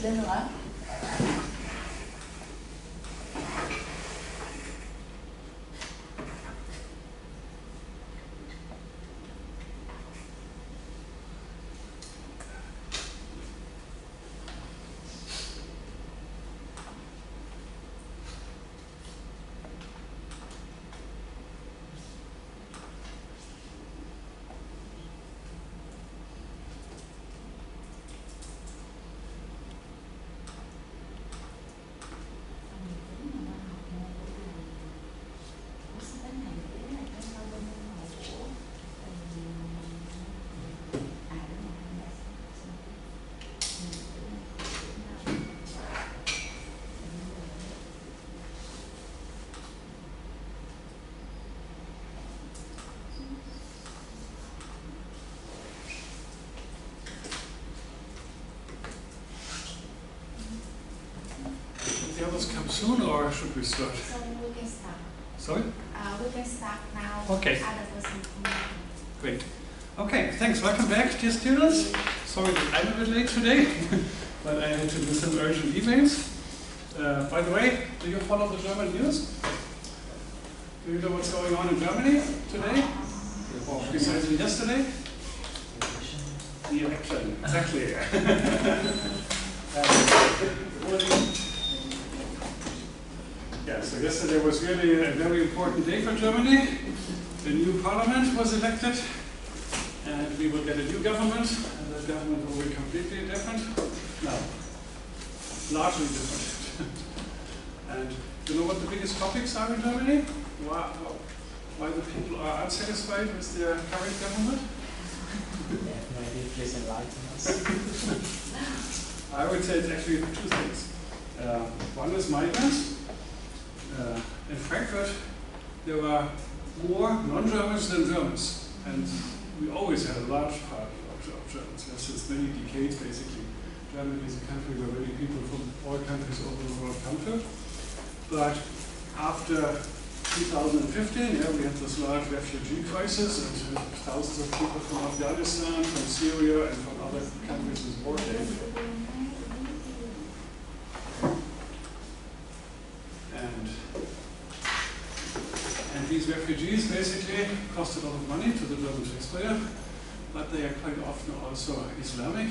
Lên nữa. The others come soon, or should we start? So we can start. Sorry? We can start now. Okay. Other person. Great. Okay, thanks. Welcome back, dear students. Sorry that I'm a bit late today, but I had to do some urgent emails. By the way, do you follow the German news? Do you know what's going on in Germany today? Or precisely yesterday? The election, exactly. Yeah, so yesterday was really a very important day for Germany. The new parliament was elected, and we will get a new government, and the government will be completely different. No, largely different. And you know what the biggest topics are in Germany? Why the people are unsatisfied with their current government? Maybe please enlighten us. I would say it's actually two things. One is migrants. In Frankfurt, there were more non-Germans than Germans, and we always had a large part of Germans. Since many decades, basically, Germany is a country where many people from all countries over the world come to. But after 2015, we had this large refugee crisis, and thousands of people from Afghanistan, from Syria, and from other countries with war days. And these refugees basically cost a lot of money to the German taxpayer, but they are quite often also Islamic,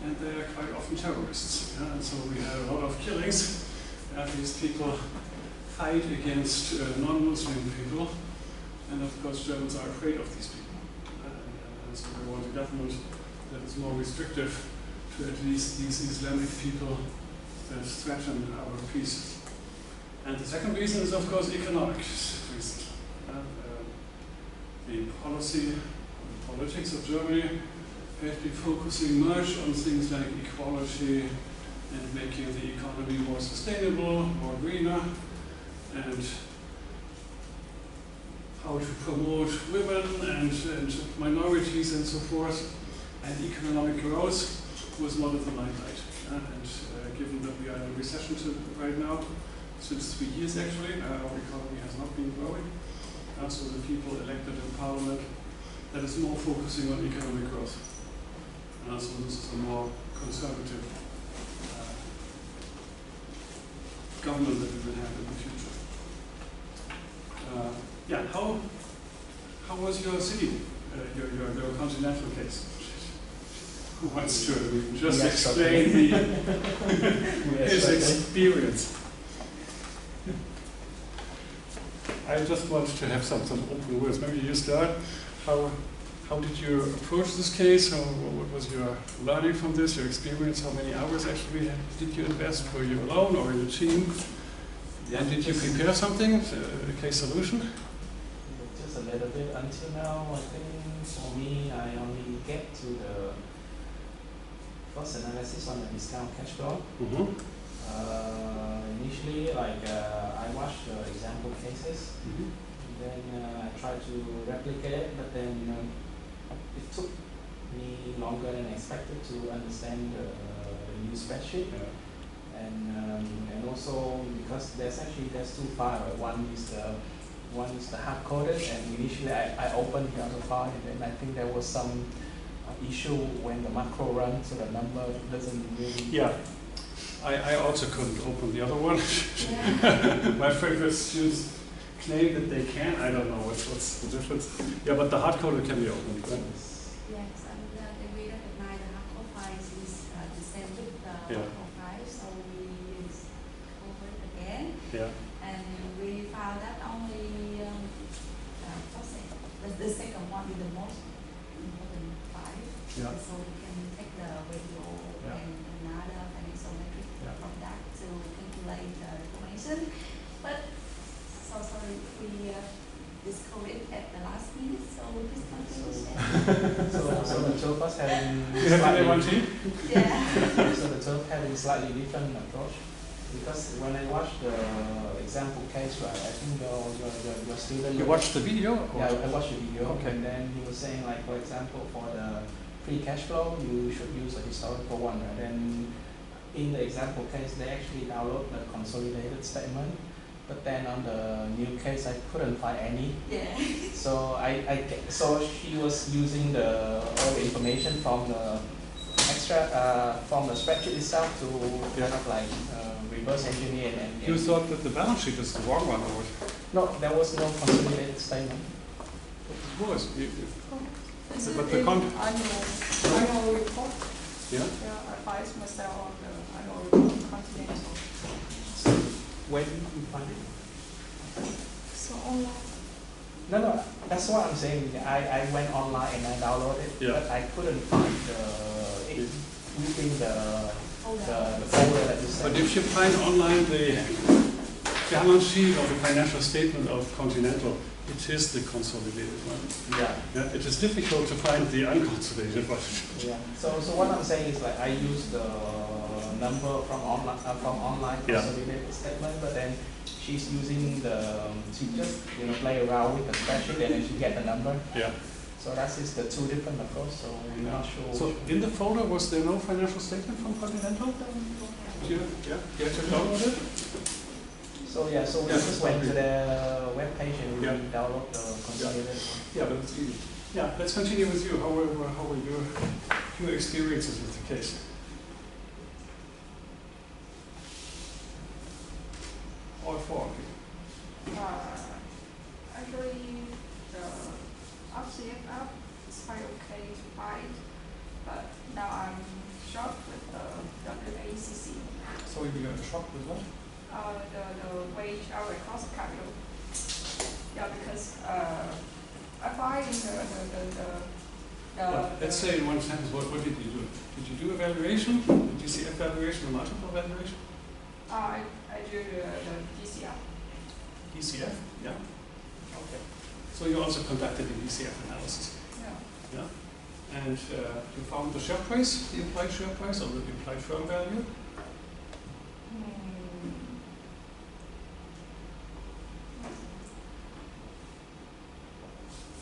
and they are quite often terrorists. And so we had a lot of killings, and these people fight against non-Muslim people, and of course Germans are afraid of these people. And so they want a government that is more restrictive to at least these Islamic people that threaten our peace. And the second reason is, of course, economic reason. The policy, the politics of Germany has been focusing much on things like equality and making the economy more sustainable, more greener, and how to promote women and minorities and so forth. And economic growth was one of the limelight. And given that we are in a recession right now, since 3 years actually, our economy has not been growing. So the people elected in parliament, that is more focusing on economic growth. So this is a more conservative government that we will have in the future. Yeah, how was your city, your continental case? Who wants to just explain his experience? I just want to have some open words. Maybe you start. How did you approach this case? What was your learning from this, your experience? How many hours actually did you invest? Were you alone or in a team? And did you prepare something, a case solution? Just a little bit. Until now, I think for me, I only get to the first analysis on the discount cash flow. Initially, I watched the example cases, then I tried to replicate it, but then it took me longer than expected to understand the new spreadsheet. Yeah. And also because there's two files. Right? One is the hard coded, and initially I opened the other file, and then I think there was some issue when the macro runs, so the number doesn't really. Yeah. I also couldn't open the other one. Yeah. My favorite students claim that they can. I don't know what's the difference. Yeah, but the hard coded can be opened. Right? Yes, and we recognize the hardcode files is the same with the Yeah. hardcode files, so we use over it again. Yeah. And we found that only the second one is the most important file. Yeah. So we can take the video Yeah. and another financial metric Yeah. from that to calculate the information. But so sorry, we discovered it at the last minute, so we just continue to So the two of us having You have slightly, one team? Yeah. so the two having slightly different approach. Because when I watched the example case, right, I think your student. You watched the video? Or? Yeah, I watched the video, Okay. and then he was saying, like, for example, for the free cash flow, you should use a historical one. Right? And in the example case, they actually download the consolidated statement, but then on the new case, I couldn't find any. Yeah. So so she was using all the information from the from the spreadsheet itself to kind of like reverse engineer and. You thought that the balance sheet is the wrong one, or what? No, there was no consolidated statement. It was. This is But the in con- annual report. Yeah. Yeah, I find myself on the annual report Continental. Where did you find it? So online. No, that's what I'm saying. I went online and I downloaded it, Yeah. but I couldn't find it within the folder that you But sent. if you find online the balance sheet or the financial statement of Continental, it is the consolidated one. Yeah, Yeah, it is difficult to find the unconsolidated one. yeah. So what I'm saying is, like, I use the number from online Yeah. consolidated statement, but then she's using she just play around with the spreadsheet and then she get the number. Yeah. So that is the two different approach. So we're not sure. So in the folder, was there no financial statement from Continental? Yeah. You had to download it? So yeah, so we Yeah, just went to probably. the web page and we Yeah. download the consolidated one. Yeah, but it's easy. Yeah, let's continue with you. How were your experiences with the case? All four of you. Actually, the RCF is quite okay to find, but now I'm shocked with the WACC. So you got a shock with what? The wage hour cost of capital. Yeah, because I find Let's say in one sentence, what did you do? Did you do evaluation? Did you see evaluation or multiple evaluation? I do the DCF. ECF? Yeah. Okay. So you also conducted the ECF analysis. Yeah. Yeah. And you found the share price, the implied share price, or the implied firm value?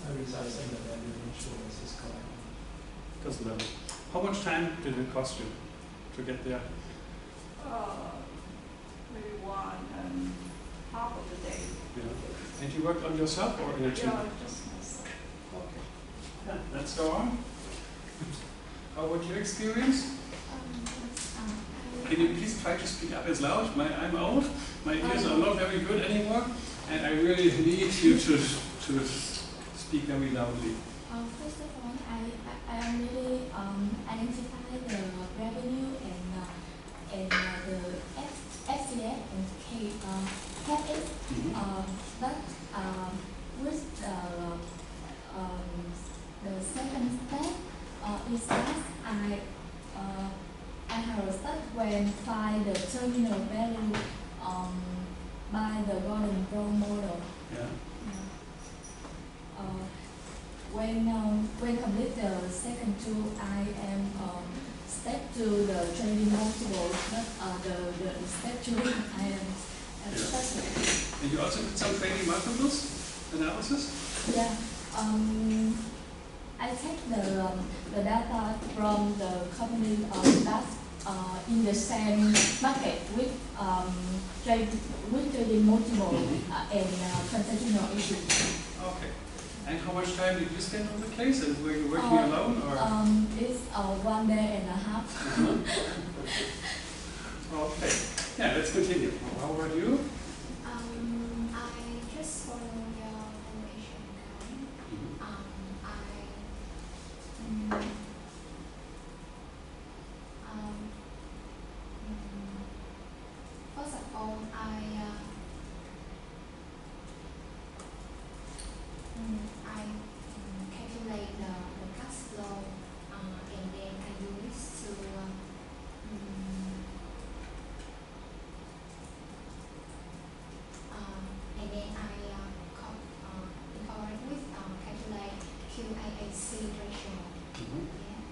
The results and the value insurance is correct. Doesn't matter. How much time did it cost you to get there? Maybe 1.5 of the day. Yeah. And you worked on yourself or in a team? Yeah, just myself. Okay. Yeah, let's go on. How about your experience? Can you please try to speak up as loud? I'm old, my ears are not very good anymore, and I really need you to speak very loudly. First of all, I really identify the revenue and the FCF and CapEx. But with the second step is that I have a step when find the terminal value by the Gordon Brown model. Yeah. When complete the second two, I am step to the trading multiple, but the step two I am special. And you also did some trading multiples analysis? Yeah. I take the data from the company that's in the same market with trading multiple and transactional issues. Okay. And how much time did you spend on the case? And were you working alone or? It's 1 day and a half. Okay. Yeah, let's continue. How about you? I just follow your animation guide. Mhm. Um, first of all, I calculate the cash flow, and then I use to and then I incorporate with calculate QAAC ratio. Mhm. Yeah.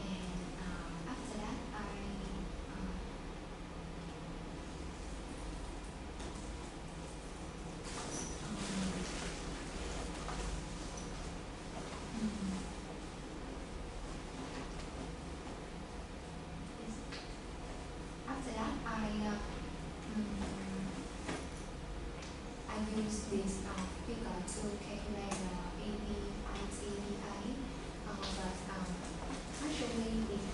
And after that, I use this figure to calculate the EBITDA, but actually it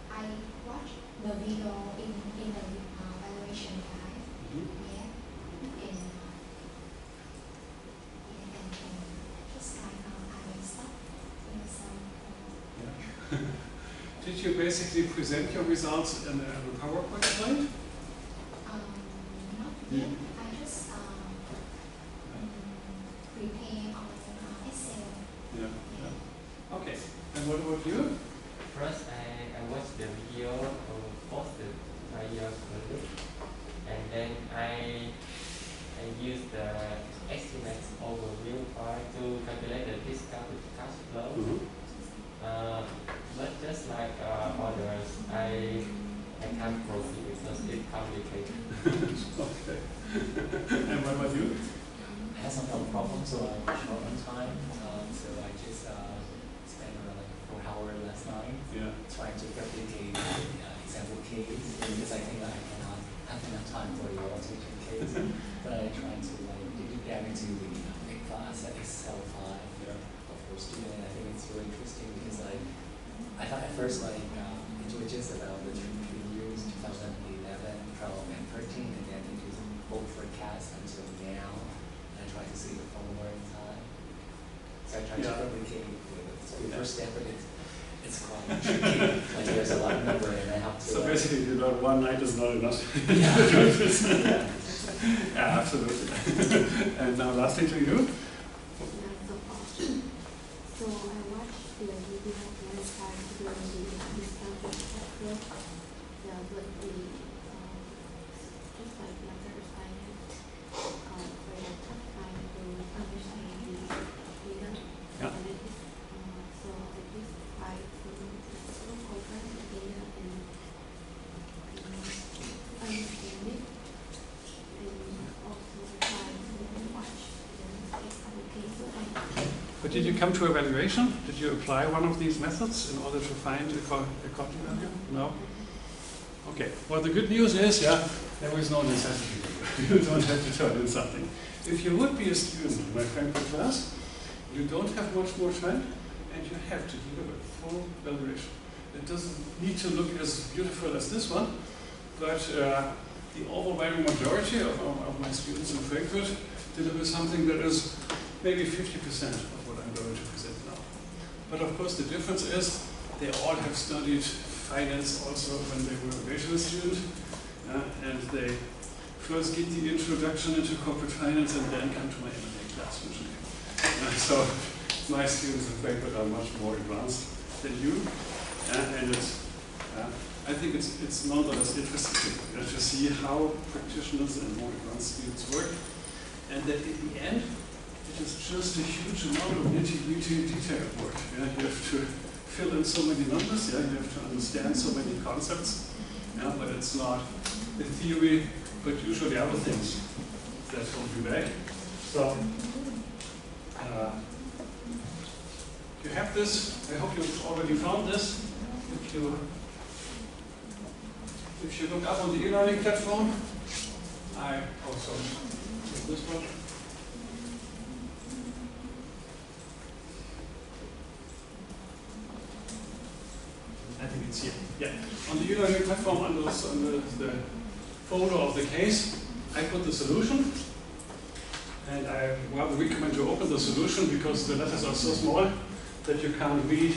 I watch the video in the valuation guide. Mhm. Yeah, and just like I stop in some. Did you basically present your results in a PowerPoint slide? Not yet. I just prepare on Excel. Yeah. Yeah. Okay. And what about you? First, I watched the video posted by your colleague, and then I used the estimates overview file to calculate the discounted cash flow. Mhm. But just like others, I can't proceed because it's complicated. Okay. And what about you? I had some health problems, so I was short on time. So I just spent around like 4 hours last night Yeah. trying to replicate the example case because I think I cannot have enough time for the automation case. But I tried to get into the class at Excel 5 for student. I think it's really interesting because I thought at first it was just about the 3 years, 2011, 12, and 13, and then it was both forecast until now. And I tried to see the forward time. So I tried to replicate the first step, but it's quite tricky. Like there's a lot of number, and I have to. So basically, you know, one night is not enough. Yeah. Yeah, absolutely. And now, lastly to you. So I watched the video one time during the discounted cash flow. Yeah, but just like the others, I had very tough time to understand the data Yeah. analytics. So I just try to look over the data and understand it, and also try to watch the example case. But did you come to evaluation? Did you apply one of these methods in order to find a copy value? No? Okay. Well, the good news is, there is no necessity. You don't have to turn in something. If you would be a student in my Frankfurt class, you don't have much more time, and you have to deliver full valuation. It doesn't need to look as beautiful as this one, but the overwhelming majority of my students in Frankfurt deliver something that is maybe 50% of what I'm going to present now. But of course the difference is they all have studied finance also when they were a graduate student, and they first get the introduction into corporate finance and then come to my M&A class usually. So my students in Frankfurt are much more advanced than you, and it's, I think it's nonetheless interesting to see how practitioners and more advanced students work, and that in the end it's just a huge amount of nitty-gritty detail work. You have to fill in so many numbers, you have to understand so many concepts, but it's not the theory, but usually other things that hold you back. So, you have this, I hope you've already found this. If you look up on the e-learning platform, I also this one. Yeah, on the e-learning platform under the folder of the case, I put the solution. And I rather recommend you open the solution because the letters are so small that you can't read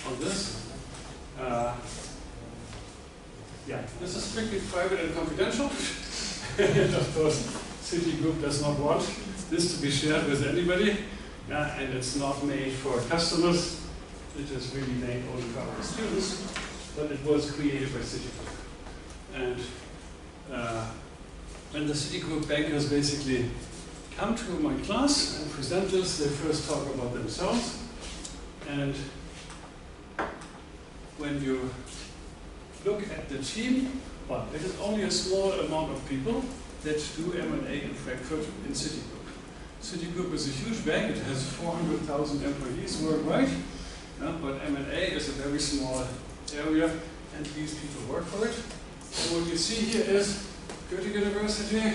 on this. Yeah, this is strictly private and confidential. And of course, Citigroup does not want this to be shared with anybody. And it's not made for customers. It is really made only for our students. But it was created by Citigroup. And when the Citigroup bankers basically come to my class and present this, they first talk about themselves. And when you look at the team, well, it is only a small amount of people that do M&A in Frankfurt in Citigroup. Citigroup is a huge bank. It has 400,000 employees worldwide. But M&A is a very small area, and these people work for it. So what you see here is Goethe University,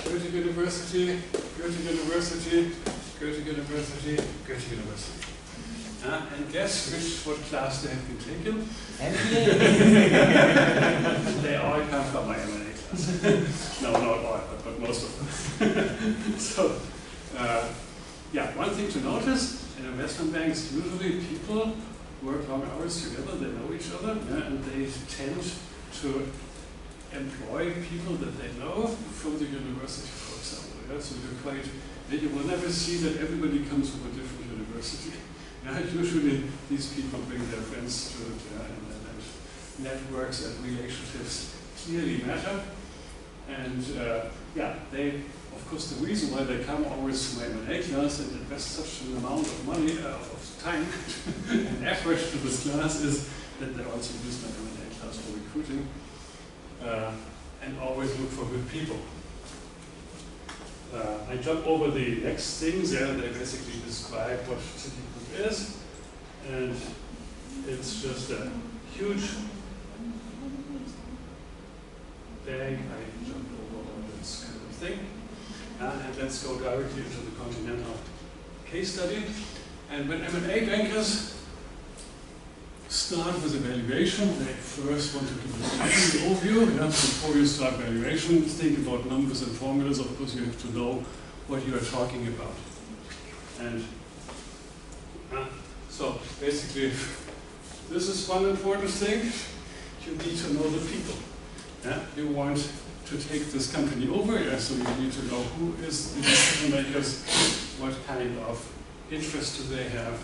Goethe University, Goethe University, Goethe University, Goethe University. And guess what class they have been taken? MBA. They all come from my M&A class. No, not all, but most of them. So, yeah, one thing to notice, in investment banks, usually people work long hours together, they know each other, and they tend to employ people that they know from the university, for example. So you will never see that everybody comes from a different university. Usually these people bring their friends to it, and networks and relationships clearly matter. And yeah, of course, the reason why they come always to my M&A class and invest such an amount of money, of time and effort to this class is that they also use my M&A class for recruiting and always look for good people. I jump over the next things there. They basically describe what Citigroup is, and it's just a huge bag. I jumped over all this kind of thing. And let's go directly into the Continental case study. And when M&A bankers start with evaluation, they first want to give a tiny overview. Before you start valuation, think about numbers and formulas. Of course, you have to know what you are talking about. And so basically, this is one important thing. You need to know the people. You want to take this company over, so you need to know who is the decision makers, what kind of interest do they have,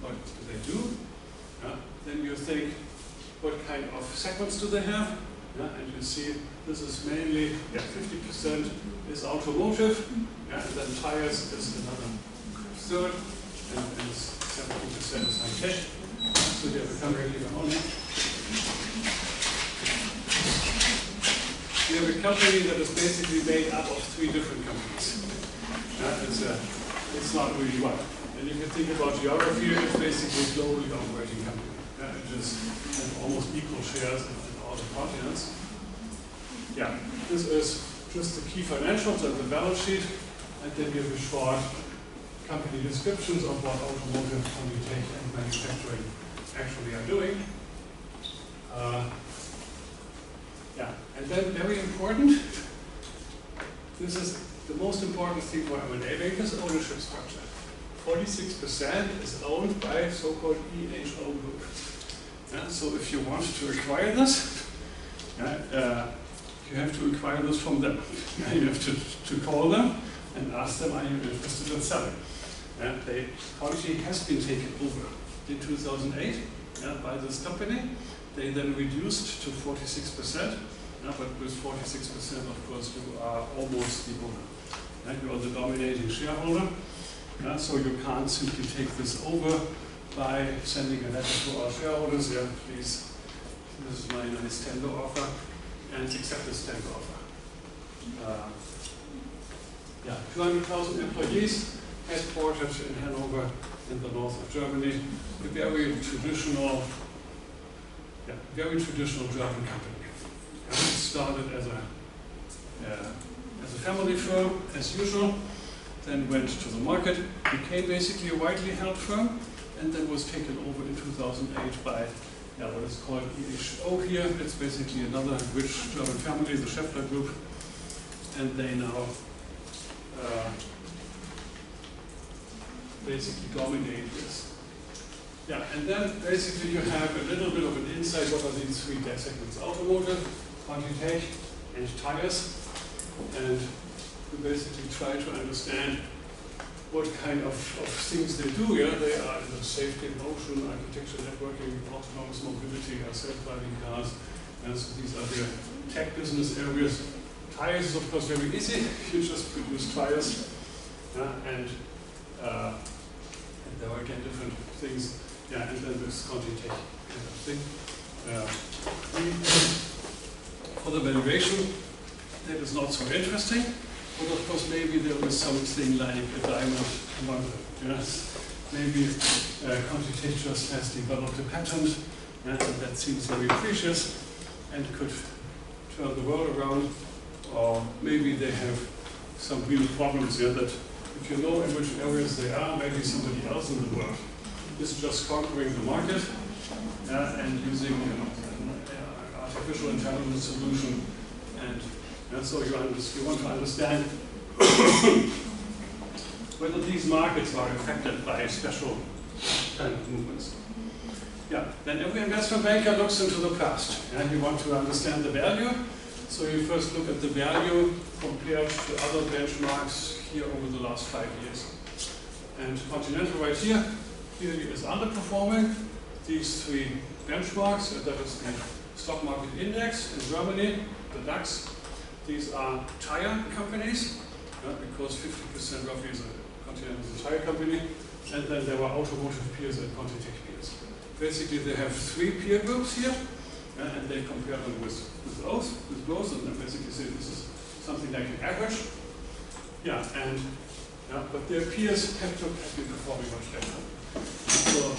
what do they do. Then you think, what kind of segments do they have? And you see, this is mainly 50% is automotive, and then tires is another third, and 70% is high tech. So they become really only. We have a company that is basically made up of 3 different companies. It's not really one. And if you think about geography, it's basically a globally operating company. It just has almost equal shares in all the continents. Yeah, this is just the key financials and the balance sheet, and then you have a short company descriptions of what automotive, tech, and manufacturing actually are doing. Yeah, and then very important, this is the most important thing for M&A bankers, ownership structure. 46% is owned by so-called EHO group. So if you want to acquire this, you have to acquire this from them. You have to call them and ask them, are you interested in selling? Conti has been taken over in 2008 by this company. They then reduced to 46%, but with 46%, of course, you are almost the owner. You are the dominating shareholder, so you can't simply take this over by sending a letter to our shareholders. Please, this is my nice tender offer, and accept this tender offer. 200,000 employees, headquartered in Hanover, in the north of Germany. A very traditional German company. It started as a family firm, as usual, then went to the market, became basically a widely held firm, and then was taken over in 2008 by what is called EHO here. It's basically another rich German family, the Schaeffler Group, and they now basically dominate this. Yeah, and then basically you have a little bit of an insight. What are these three segments? Automotive, Quantitech, and tires. And we basically try to understand what kind of things they do. Yeah, they are in the safety, motion, architecture, networking, autonomous mobility, self-driving cars. And so these are the tech business areas. Tires is of course very easy. You just produce tires, and there are again different things. Yeah, and then this Quantitech kind of thing. For the valuation, that is not so interesting, but of course maybe there is something like a diamond among them. Yes, maybe Quantitech just has developed a patent, and that seems very precious and could turn the world around, or maybe they have some real problems here that if you know in which areas they are, maybe somebody else in the world is just conquering the market and using an artificial intelligence solution, and so you want to understand whether these markets are affected by special kind of movements. Yeah, then every investment banker looks into the past, and you want to understand the value. So you first look at the value compared to other benchmarks here over the last 5 years. And Continental right here clearly is underperforming these three benchmarks. That is the stock market index in Germany, the DAX. These are tire companies, because 50% roughly is Continental is a tire company. And then there are automotive peers and Quantitech peers. Basically, they have three peer groups here, and they compare them with those, and then basically say this is something like an average. Yeah, and but their peers have been performing much better. So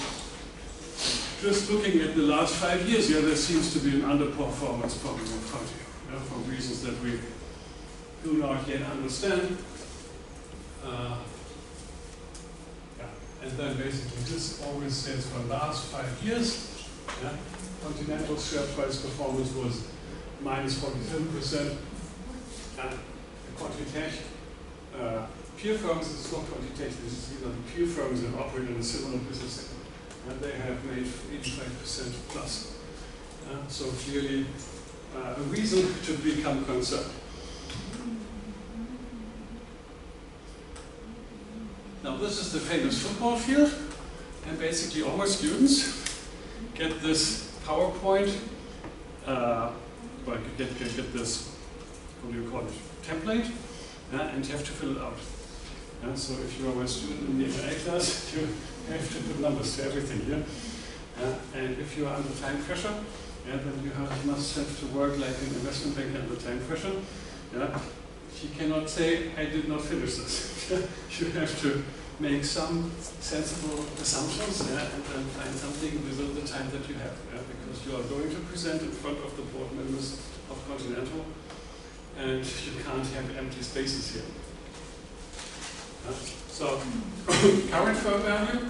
just looking at the last 5 years, there seems to be an underperformance problem of Conti, for reasons that we do not yet understand. And then basically this always says for the last 5 years, Continental's share price performance was minus 47%. The Quantitech peer firms, this is not Quantitech, these are the peer firms that operate in a similar business segment. And they have made 85% plus. So clearly a reason to become concerned. Now this is the famous football field, and basically all my students get this PowerPoint, get this, what do you call it, template, and you have to fill it out. So if you are a student in the MA class, you have to put numbers to everything here. And if you are under time pressure, then you must have to work like an investment banker under time pressure. You cannot say, I did not finish this. You have to make some sensible assumptions, and then find something within the time that you have, because you are going to present in front of the board members of Continental, and you can't have empty spaces here. So, current firm value,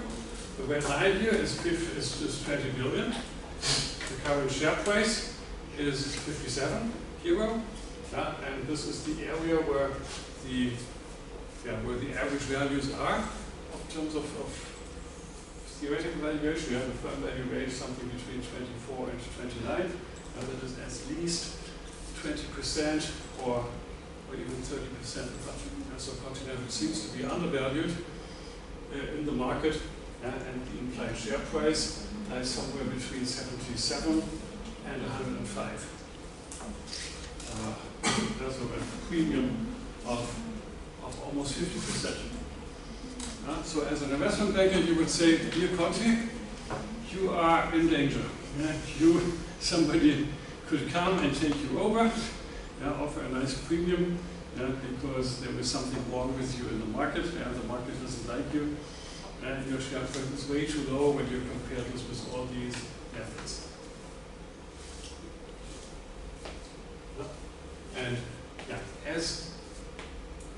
the red line here is 20 billion. The current share price is 57 euro, and this is the area where the average values are in terms of theoretical valuation. You have a firm value range something between 24 and 29, and that is at least 20% or even 30% above. So Continental seems to be undervalued in the market, and the implied share price lies somewhere between 77 and 105. There's a premium of almost 50%. So as an investment banker, you would say, dear Conti, you are in danger. Somebody could come and take you over, offer a nice premium, because there is something wrong with you in the market, the market doesn't like you, and your share price is way too low when you compare this with all these methods. And as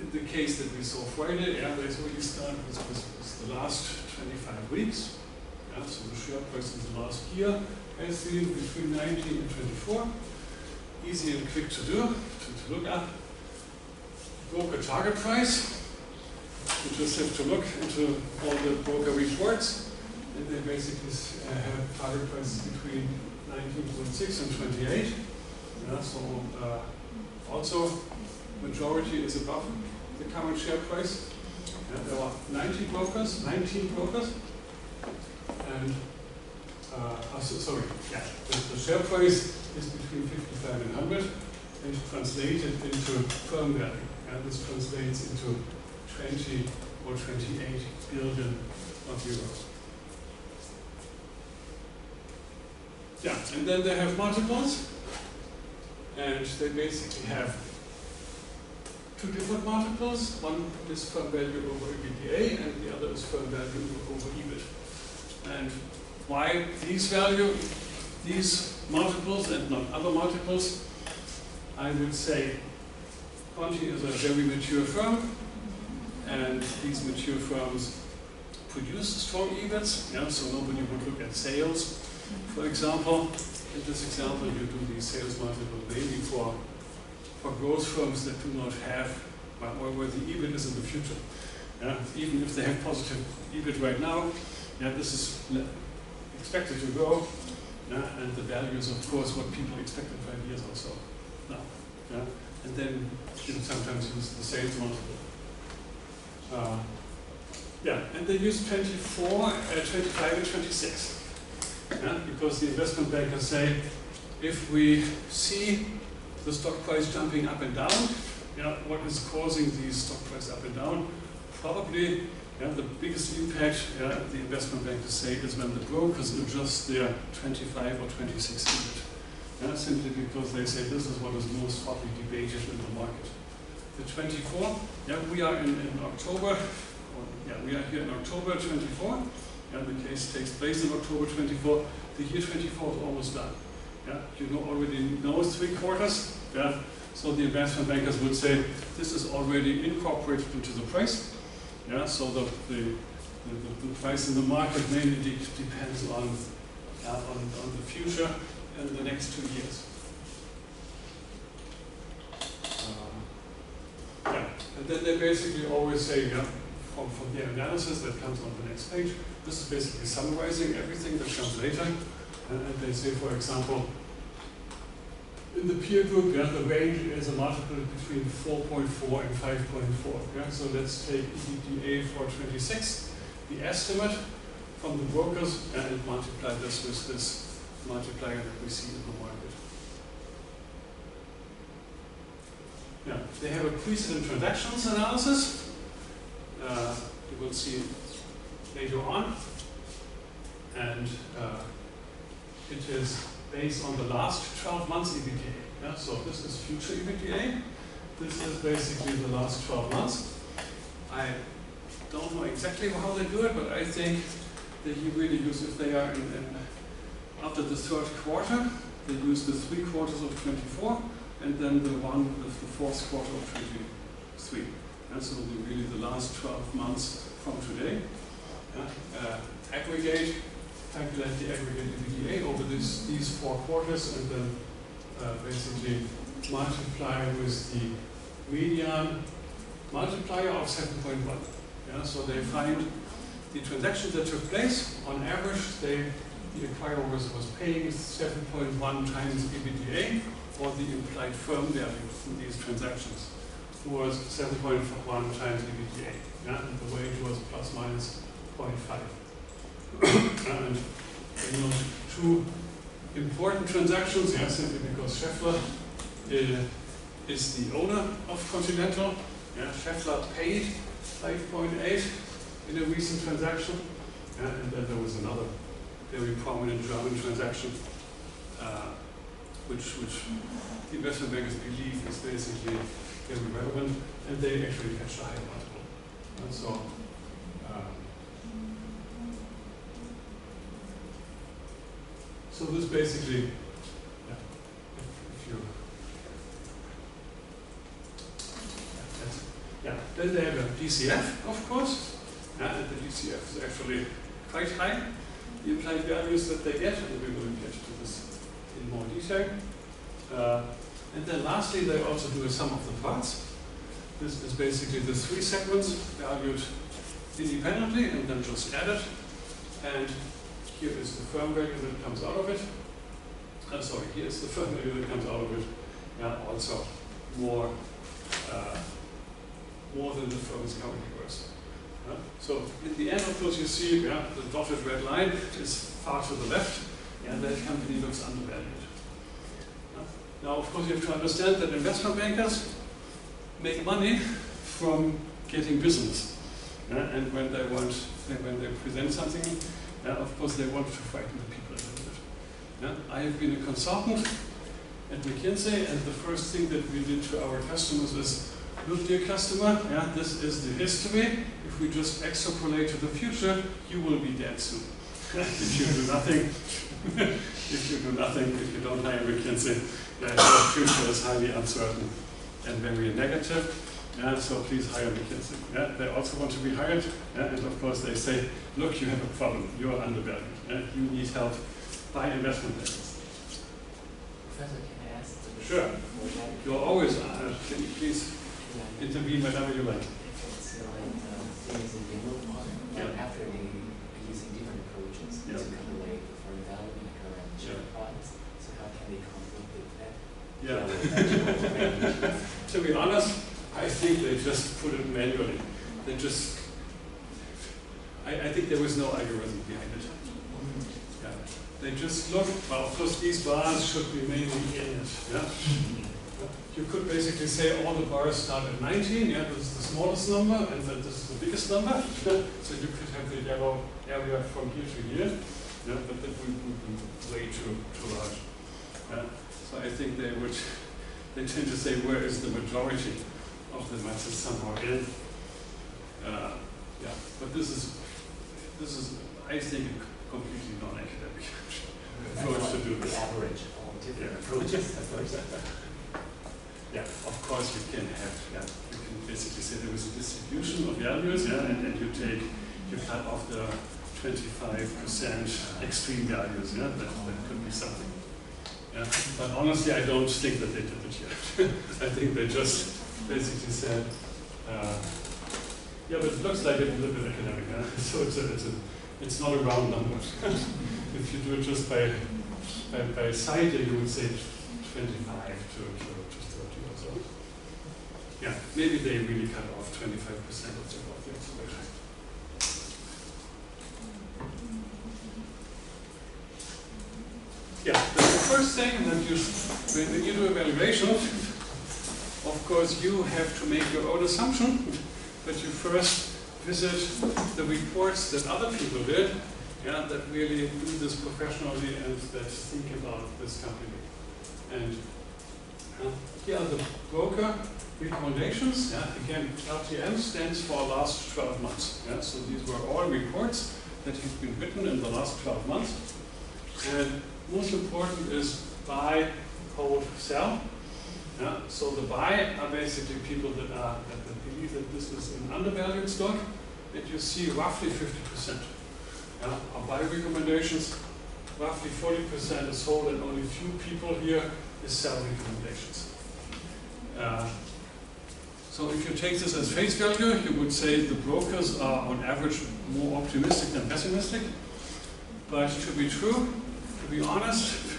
in the case that we saw Friday, let's really start with the last 25 weeks. Yeah, so the share price in the last year has been between 19 and 24. Easy and quick to do, to look up. Broker target price. You just have to look into all the broker reports, and they basically have target prices between 19.6 and 28. Yeah, so also majority is above the current share price. Yeah, there are 19 brokers, and the share price is between 55 and 100, and translated into firm value. And this translates into 20 or 28 billion of euros. Yeah, and then they have multiples, and they basically have two different multiples. One is firm value over EBITDA, and the other is firm value over EBIT. And why these multiples and not other multiples? I would say Conti is a very mature firm, and these mature firms produce strong EBITs, yeah, so nobody would look at sales. For example, in this example, you do the sales multiple mainly for growth firms that do not have, or where the EBIT is in the future. Yeah, even if they have positive EBIT right now, yeah, this is expected to grow, yeah, and the value is, of course, what people expect in 5 years or so now. Yeah, and then you sometimes use the sales multiple. Yeah, and they use 24, 25, and 26. Yeah, because the investment bankers say, if we see the stock price jumping up and down, yeah, what is causing the stock price up and down? Probably, yeah, the biggest impact, yeah, the investment bankers say, is when the brokers adjust their 25 or 26 EBIT. Yeah, simply because they say this is what is most hotly debated in the market. The 24, yeah, we are in October, we are here in October 24. Yeah, the case takes place in October 24. The year 24 is almost done. Yeah, you already know 3 quarters. Yeah, so the investment bankers would say this is already incorporated into the price. Yeah, so the price in the market mainly depends on the future in the next 2 years. Yeah, and then they basically always say, yeah, from their analysis that comes on the next page, this is basically summarizing everything that comes later. And they say, for example, in the peer group, yeah, the range is a multiple between 4.4 and 5.4. Yeah? So let's take EBITDA for 26, the estimate from the brokers, and multiply this with this multiplier that we see in the market. Yeah, they have a precedent transactions analysis. You will see later on, and it is based on the last 12 months EBITDA. Yeah? So this is future EBITDA. This is basically the last 12 months. I don't know exactly how they do it, but I think that you really use, if they are after the 3rd quarter, they use the 3 quarters of 24, and then the one with the 4th quarter of 23. And so really the last 12 months from today. Aggregate, calculate the aggregate EBITDA over these 4 quarters, and then basically multiply with the median multiplier of 7.1. Yeah, so they find the transactions that took place. On average, the acquirer was paying 7.1 times EBITDA, or the implied firm value from these transactions was 7.1 times EBITDA. Yeah, and the wage was plus minus 0.5. And you know, 2 important transactions, yeah, simply because Schaeffler is the owner of Continental. Yeah, Schaeffler paid 5.8 in a recent transaction, yeah, and then there was another very prominent German transaction, which the investment bankers believe is basically very relevant, and they actually catch a high multiple. And so, so this basically, yeah, if you, yeah, then they have a DCF, of course, yeah, and the DCF is actually quite high. the implied values that they get, and we will get to this in more detail. And then lastly, they also do a sum of the parts. This is basically the 3 segments valued independently and then just added. And here is the firm value that comes out of it. Sorry, here is the firm value that comes out of it. Yeah, also more than the firm is currently worth. So in the end, of course, you see the dotted red line is far to the left, and that company looks undervalued. Now, of course, you have to understand that investment bankers make money from getting business. And when they present something, of course, they want to frighten the people a little bit. I have been a consultant at McKinsey, and the first thing that we did to our customers is, look, dear customer, this is the history. If we just extrapolate to the future, you will be dead soon. If you do nothing, if you don't hire McKinsey, your future is highly uncertain and very negative. So please hire McKinsey. They also want to be hired, and of course they say, look, you have a problem, you are undervalued. You need help by investment bankers. Professor, can I ask? Sure. You're always can you please intervene whenever you like. If it's like things in yellow one, after they using different approaches to calculate the firm value and the current share price, so how can they come up with that? To be honest, I think they just put it manually. I think there was no algorithm behind it. They just look, well, of course, these bars should be mainly in it. You could basically say all the bars start at 19, this is the smallest number, and then this is the biggest number. So you could have the yellow area from here to here, but that would be way too large. So I think they tend to say, where is the majority of the masses somehow in? But this is, I think, a completely non-academic approach to do this. The average of all different approaches at first. Of course you can have, you can basically say there was a distribution of values, and you cut off the 25% extreme values, that could be something. But honestly, I don't think that they did it yet. I think they just basically said, but it looks like it's a little bit academic, so it's not a round number. If you do it just by side, you would say 25 to 30 or so. Maybe they really cut off 25% of the observation. The first thing that when you do evaluation, of course, you have to make your own assumption, but you first visit the reports that other people did, that really do this professionally and that think about this company. And here are the broker recommendations. Again, LTM stands for last 12 months. So these were all reports that have been written in the last 12 months. And most important is buy, hold, sell. So the buy are basically people that believe that this is an undervalued stock, and you see roughly 50%. Our buy recommendations, roughly 40% is hold, and only a few people here is sell recommendations. So if you take this as face value, you would say the brokers are on average more optimistic than pessimistic. But to be true, to be honest,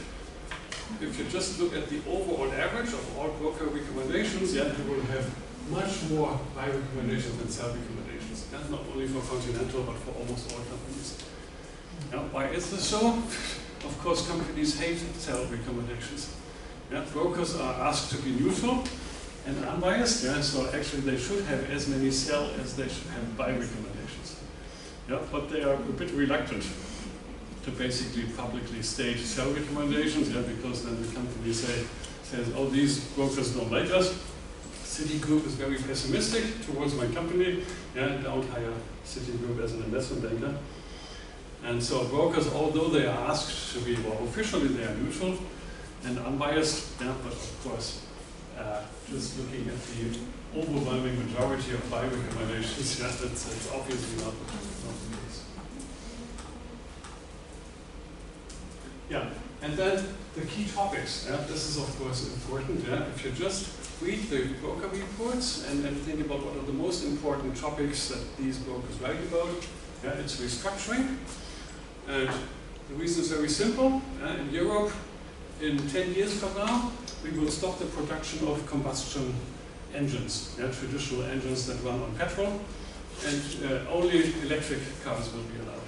if you just look at the overall average of all broker recommendations, you will have much more buy recommendations than sell recommendations. That's not only for Continental, but for almost all companies. Why is this so? Of course, companies hate sell recommendations. Brokers are asked to be neutral and unbiased, so actually they should have as many sell as they should have buy recommendations. But they are a bit reluctant to basically publicly state sell recommendations, because then the company says, oh, these brokers don't like us. Citigroup is very pessimistic towards my company, don't hire Citigroup as an investment banker. And so brokers, although they are asked to be, officially they are neutral and unbiased, but of course, just looking at the overwhelming majority of buy recommendations, that's obviously not the case. Yeah, and then the key topics. Yeah? This is of course important. Yeah? If you just read the broker reports and think about what are the most important topics that these brokers write about, yeah, it's restructuring. And the reason is very simple. In Europe, in 10 years from now, we will stop the production of combustion engines, yeah, traditional engines that run on petrol, and only electric cars will be allowed.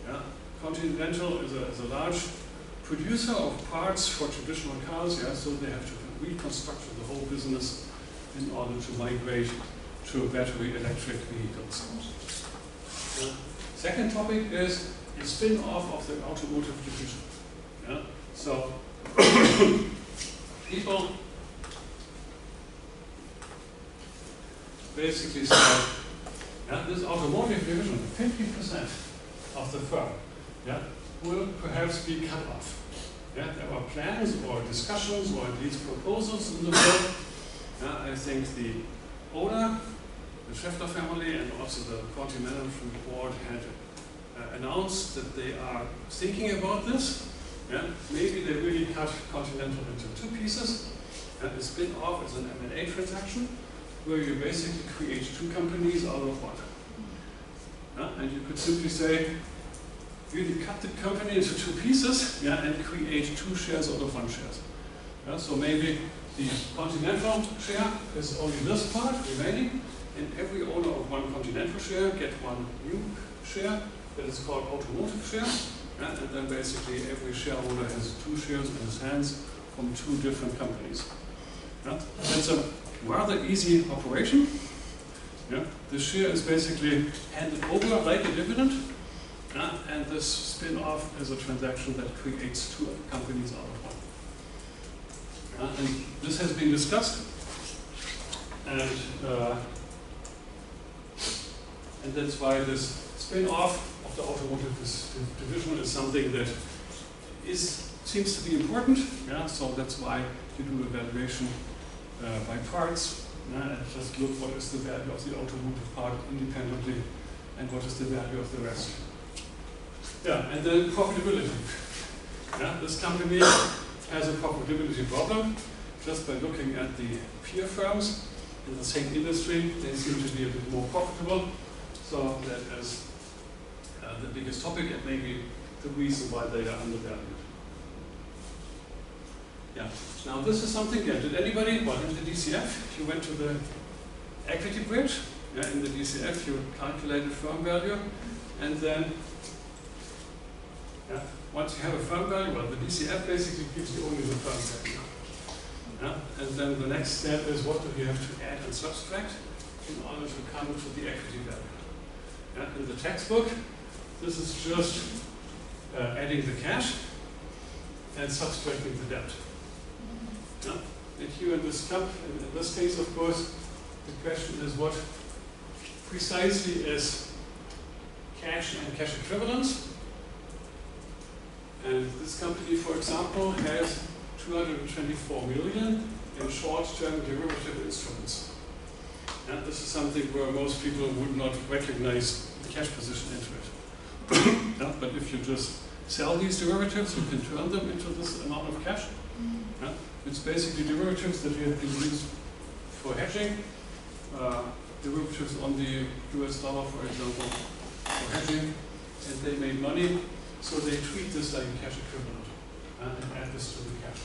Yeah? Continental is a large producer of parts for traditional cars, yeah, so they have to reconstruct the whole business in order to migrate to battery electric vehicles. Second topic is the spin-off of the automotive division. Yeah? So people basically say, yeah, this automotive division, 50% of the firm, yeah, will perhaps be cut off. Yeah, there are plans or discussions or at least proposals in the world. Yeah, I think the owner, the Schaeffler family, and also the Continental board had announced that they are thinking about this. Yeah, maybe they really cut Continental into two pieces. And the spin-off is an M&A transaction where you basically create two companies out of one. Yeah, and you could simply say, really cut the company into two pieces, yeah, and create two shares out of one share. Yeah, so maybe the Continental share is only this part remaining, and every owner of one Continental share get one new share that is called automotive share, yeah, and then basically every shareholder has two shares in his hands from two different companies. Yeah. That's a rather easy operation. Yeah. The share is basically handed over like a dividend. And this spin-off is a transaction that creates two companies out of one. And this has been discussed, and that's why this spin-off of the automotive division is something that seems to be important. Yeah, so that's why you do evaluation by parts. And just look what is the value of the automotive part independently, and what is the value of the rest. Yeah, and then profitability. Yeah, this company has a profitability problem. Just by looking at the peer firms in the same industry, they seem to be a bit more profitable. So that is the biggest topic, and maybe the reason why they are undervalued. Yeah. Now this is something. Yeah. Did anybody? Well, in the DCF, you went to the equity bridge. Yeah, in the DCF, you calculated firm value, and then. Yeah. Once you have a firm value, well, the DCF basically gives you only the firm value. Yeah. And then the next step is what do you have to add and subtract in order to come to the equity value. Yeah. In the textbook, this is just adding the cash and subtracting the debt. Yeah. And here in this case, of course, the question is what precisely is cash and cash equivalents. And this company, for example, has 224 million in short-term derivative instruments. And this is something where most people would not recognize the cash position into it. Yeah, but if you just sell these derivatives, you can turn them into this amount of cash. Yeah, it's basically derivatives that have been used for hedging, derivatives on the US dollar, for example, for hedging, and they made money. So they treat this like a cash equivalent and add this to the cash.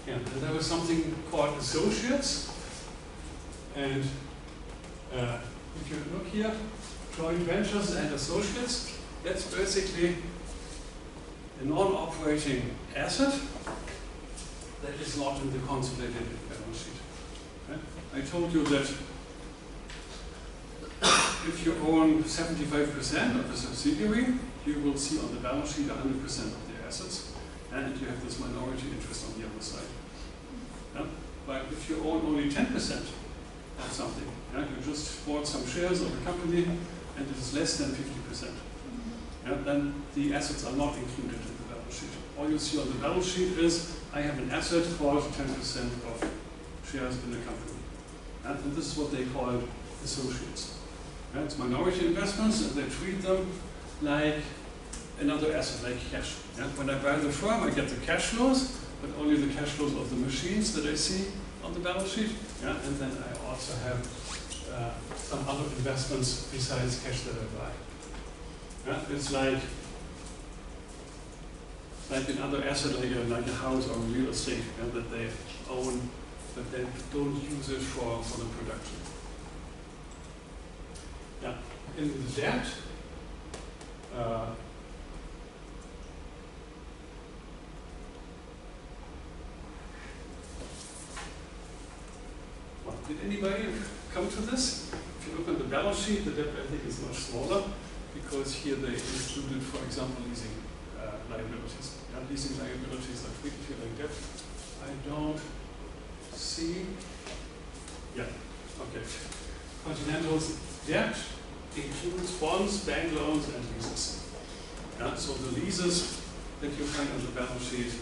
Yeah, and there was something called associates. And if you look here, joint ventures and associates, that's basically a non-operating asset that is not in the consolidated balance sheet. Okay? I told you that if you own 75% of the subsidiary, you will see on the balance sheet 100% of the assets, and you have this minority interest on the other side. Yeah? But if you own only 10% of something, yeah, you just bought some shares of a company, and it is less than 50%, yeah, then the assets are not included in the balance sheet. All you see on the balance sheet is, I have an asset for 10% of shares in the company. And this is what they call associates. Yeah, it's minority investments, and they treat them like another asset like cash. Yeah? When I buy the firm, I get the cash flows, but only the cash flows of the machines that I see on the balance sheet. Yeah? And then I also have some other investments besides cash that I buy. Yeah? It's like another asset, like a house or real estate, yeah, that they own, but they don't use it for the production. Yeah. In the debt, well, did anybody come to this? If you look at the balance sheet, the debt I think is much smaller because here they included, for example, leasing liabilities. Yeah, leasing liabilities are treated here like debt. I don't see. Yeah. Okay. Continental's debt includes bonds, bank loans, and leases. Yeah, so the leases that you find on the balance sheet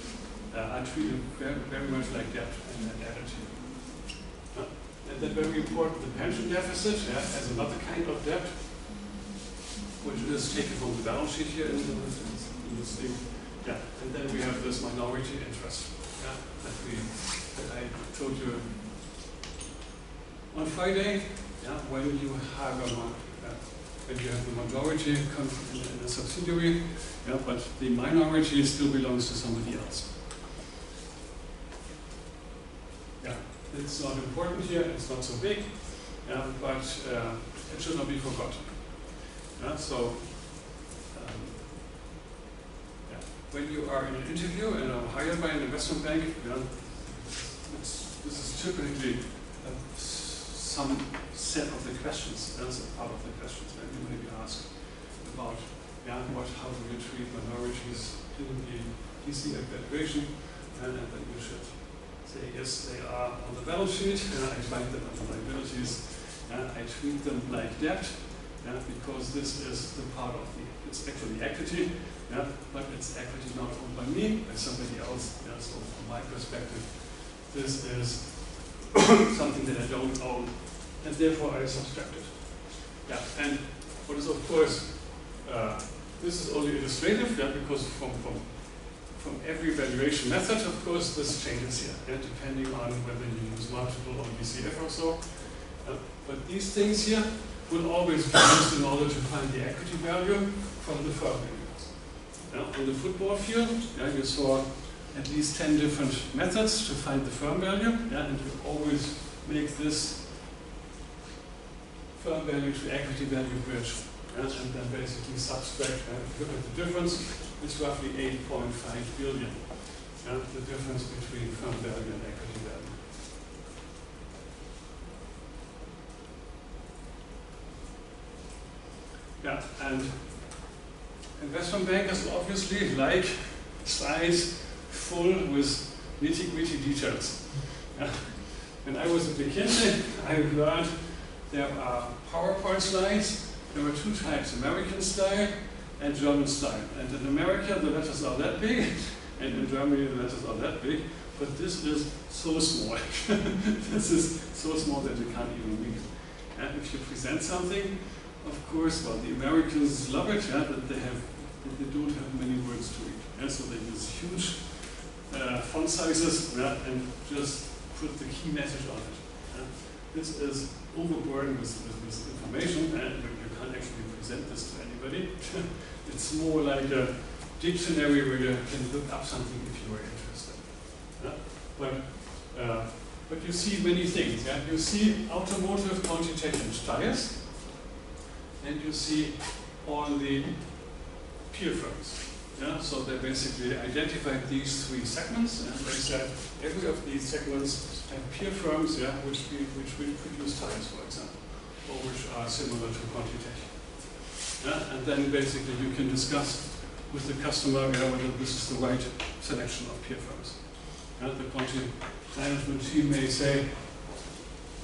are treated very, very much like debt and added to. And then very important, the pension deficit, yeah, as another kind of debt, which is taken from the balance sheet here in this thing. Yeah, and then we have this minority interest. Yeah, that I told you on Friday. Yeah, when you have the majority in a subsidiary, yeah, but the minority still belongs to somebody else. Yeah, it's not important here, it's not so big, yeah, but it should not be forgotten. Yeah, so, yeah, when you are in an interview and are hired by an investment bank, yeah, this is typically some set of the questions, that's a part of the questions that you may be asked about, yeah, how do you treat minorities in the DC evaluation, and then you should say, yes, they are on the balance sheet, and I find them on the liabilities, and I treat them like debt, yeah, because this is the part of it's actually equity, yeah, but it's equity not owned by me, by somebody else, yeah, so from my perspective, this is something that I don't own, and therefore I subtract it. Yeah, and what is of course, this is only illustrative, yeah, because from every valuation method, of course, this changes here, yeah, depending on whether you use multiple or DCF or so. But these things here will always be used in order to find the equity value from the firm value. Yeah, on the football field, yeah, you saw at least 10 different methods to find the firm value, yeah, and you always make this firm value to equity value bridge, yeah, and then basically subtract, look at the difference, it's roughly 8.5 billion, yeah, the difference between firm value and equity value. Yeah, and investment bankers obviously like slides full with nitty-gritty details. Yeah. When I was at McKinsey, I learned there are PowerPoint slides. There were two types, American style and German style. And in America, the letters are that big, and in Germany, the letters are that big. But this is so small. This is so small that you can't even read it. And if you present something, of course, well, the Americans love it, yeah, that they don't have many words to read. Yeah, so they use huge font sizes, yeah, and just put the key message on it. Yeah. This is overburdened with information, and you can't actually present this to anybody. It's more like a dictionary where you can look up something if you are interested. Yeah. But you see many things. Yeah? You see automotive quantitative tires, and you see all the peer firms. Yeah? So they basically identified these three segments, and they said every of these segments have peer firms, yeah, which will produce tires, for example, or which are similar to quantitative. Yeah? And then basically you can discuss with the customer, yeah, whether this is the right selection of peer firms. Yeah? The quantity management team may say,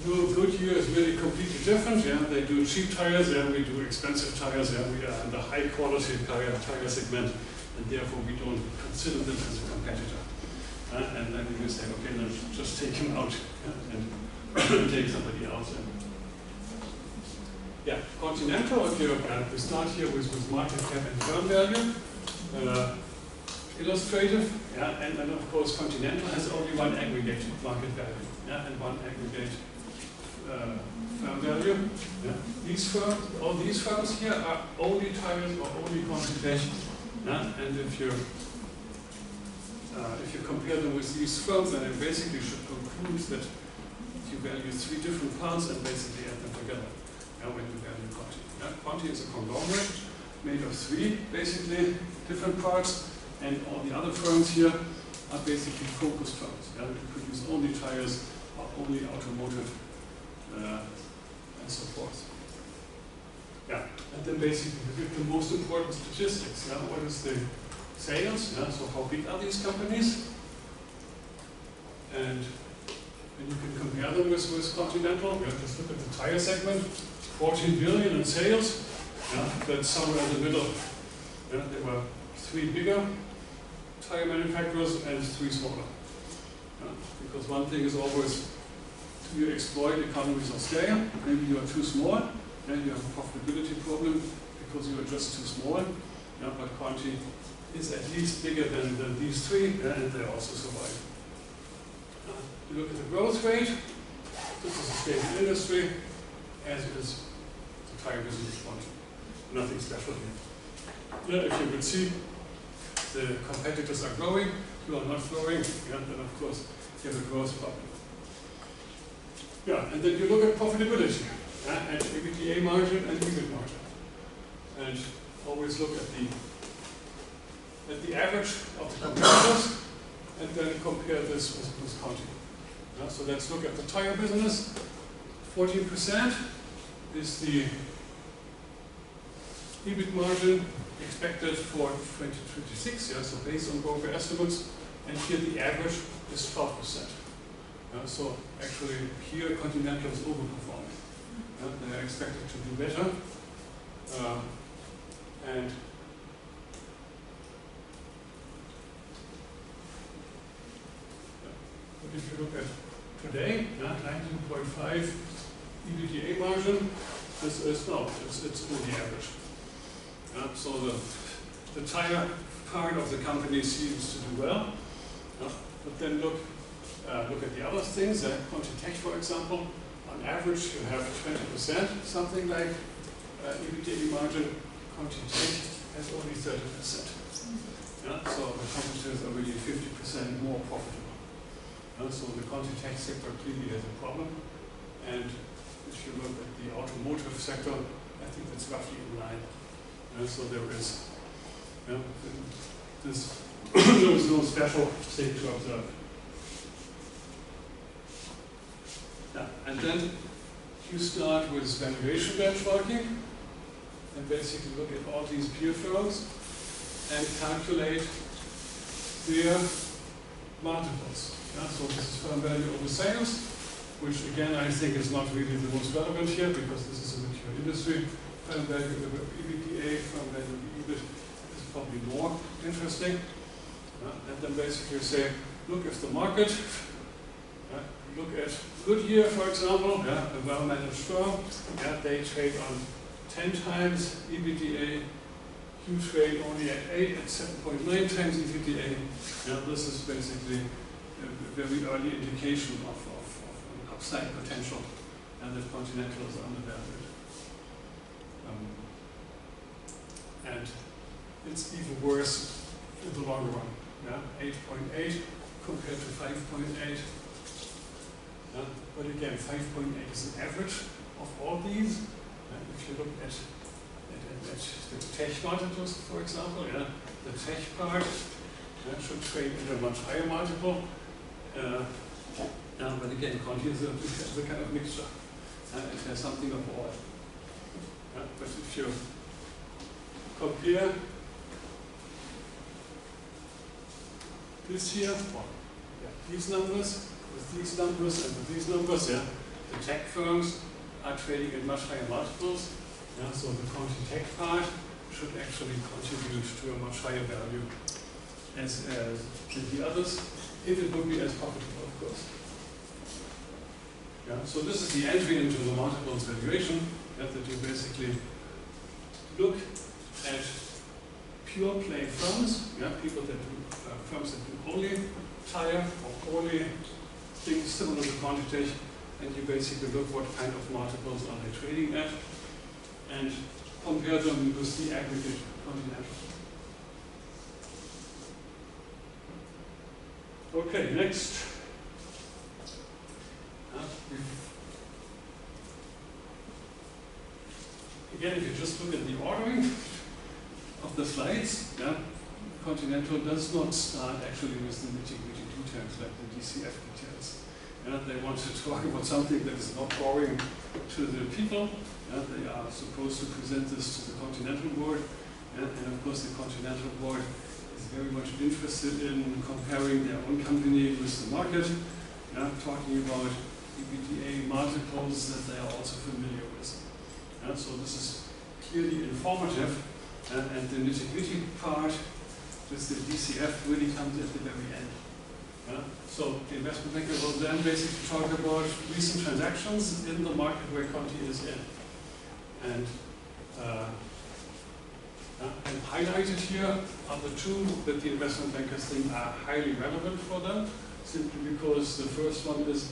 no, Goodyear is really completely different. Yeah, they do cheap tires. Yeah, we do expensive tires. Yeah, we are in the high quality tire segment, and therefore we don't consider them as a competitor. And then you say, okay, let's just take him out, yeah, and take somebody else in. Yeah, Continental. Okay, we start here with market cap and firm value. illustrative, yeah, and then of course Continental has only one aggregate market value, yeah, and one aggregate firm value. Yeah. These firms, all these firms here are only tires or only ContiTech, yeah, and if you compare them with these firms, then it basically should conclude that you value three different parts and basically add them together, yeah, when you value Conti. Yeah. Conti is a conglomerate made of three basically different parts, and all the other firms here are basically focused firms. Yeah, to produce only tires or only automotive and so forth. Yeah, and then basically we get the most important statistics. Yeah, what is the sales? Yeah, so how big are these companies? And you can compare them with Continental. Yeah, just look at the tire segment, 14 billion in sales. Yeah, that's somewhere in the middle. Yeah, there were three bigger tire manufacturers and three smaller. Yeah, because one thing is always, do you exploit economies of scale? Maybe you are too small, and you have a profitability problem because you are just too small. Yeah, but Conti is at least bigger than these three, yeah, and they also survive. You look at the growth rate. This is a stable industry, as is the tire business Conti. Nothing special here. Yeah, if you would see the competitors are growing, you are not growing, yeah, then of course you have a growth problem. Yeah, and then you look at profitability, yeah, and EBITDA margin and EBIT margin. And always look at the average of the competitors and then compare this with Conti. Yeah, so let's look at the tire business. 14% is the EBIT margin expected for 2026, yeah, so based on broker estimates, and here the average is 12%. So actually here Continental is overperforming. They are expected to do better. And but if you look at today, 19.5 EBITDA margin, this is no, it's only average. So the tire part of the company seems to do well, but then look at the other things. ContiTech, for example, on average you have 20%, something like EBITDA margin. ContiTech has only 30%. Yeah? So the competitors are really 50% more profitable. So the ContiTech sector clearly has a problem. And if you look at the automotive sector, I think that's roughly in line. So there is there is no special thing to observe. Yeah, and then you start with valuation benchmarking and basically look at all these peer firms and calculate their multiples. Yeah, so this is firm value over sales, which again I think is not really the most relevant here because this is a mature industry. Firm value over EBITDA, firm value over EBIT is probably more interesting. And then basically say, look if the market, look at Goodyear, for example, a well-managed firm, they trade on 10 times EBITDA, you trade only at 7.9 times EBITDA. This is basically a very early indication of an upside potential, and that Continental is undervalued. And it's even worse in the longer run. 8.8 compared to 5.8. But again, 5.8 is an average of all these. If you look at the tech multiples, for example, the tech part should trade at a much higher multiple. But again, Conti is a kind of mixture. It has something of all. But if you compare this here, these numbers with these numbers and with these numbers, the tech firms are trading at much higher multiples. So the ContiTech part should actually contribute to a much higher value as the others, if it would be as profitable, of course. So this is the entry into the multiples valuation, that you basically look at pure play firms, yeah, people that do, firms that do only tire or only things similar to Quantitech, and you basically look what kind of multiples are they trading at, and compare them with the aggregate Continental. Okay, next. Again, if you just look at the ordering of the slides, yeah, Continental does not start actually with the nitty-gritty details like the DCF details. Yeah, they want to talk about something that is not boring to the people. Yeah, they are supposed to present this to the Continental board, yeah, and of course the Continental board is very much interested in comparing their own company with the market, yeah, talking about EBITDA multiples that they are also familiar with. Yeah, so this is clearly informative, and the nitty-gritty part with the DCF really comes at the very end. Yeah? So the investment banker will then basically talk about recent transactions in the market where Conti is in. And highlighted here are the two that the investment bankers think are highly relevant for them, simply because the first one is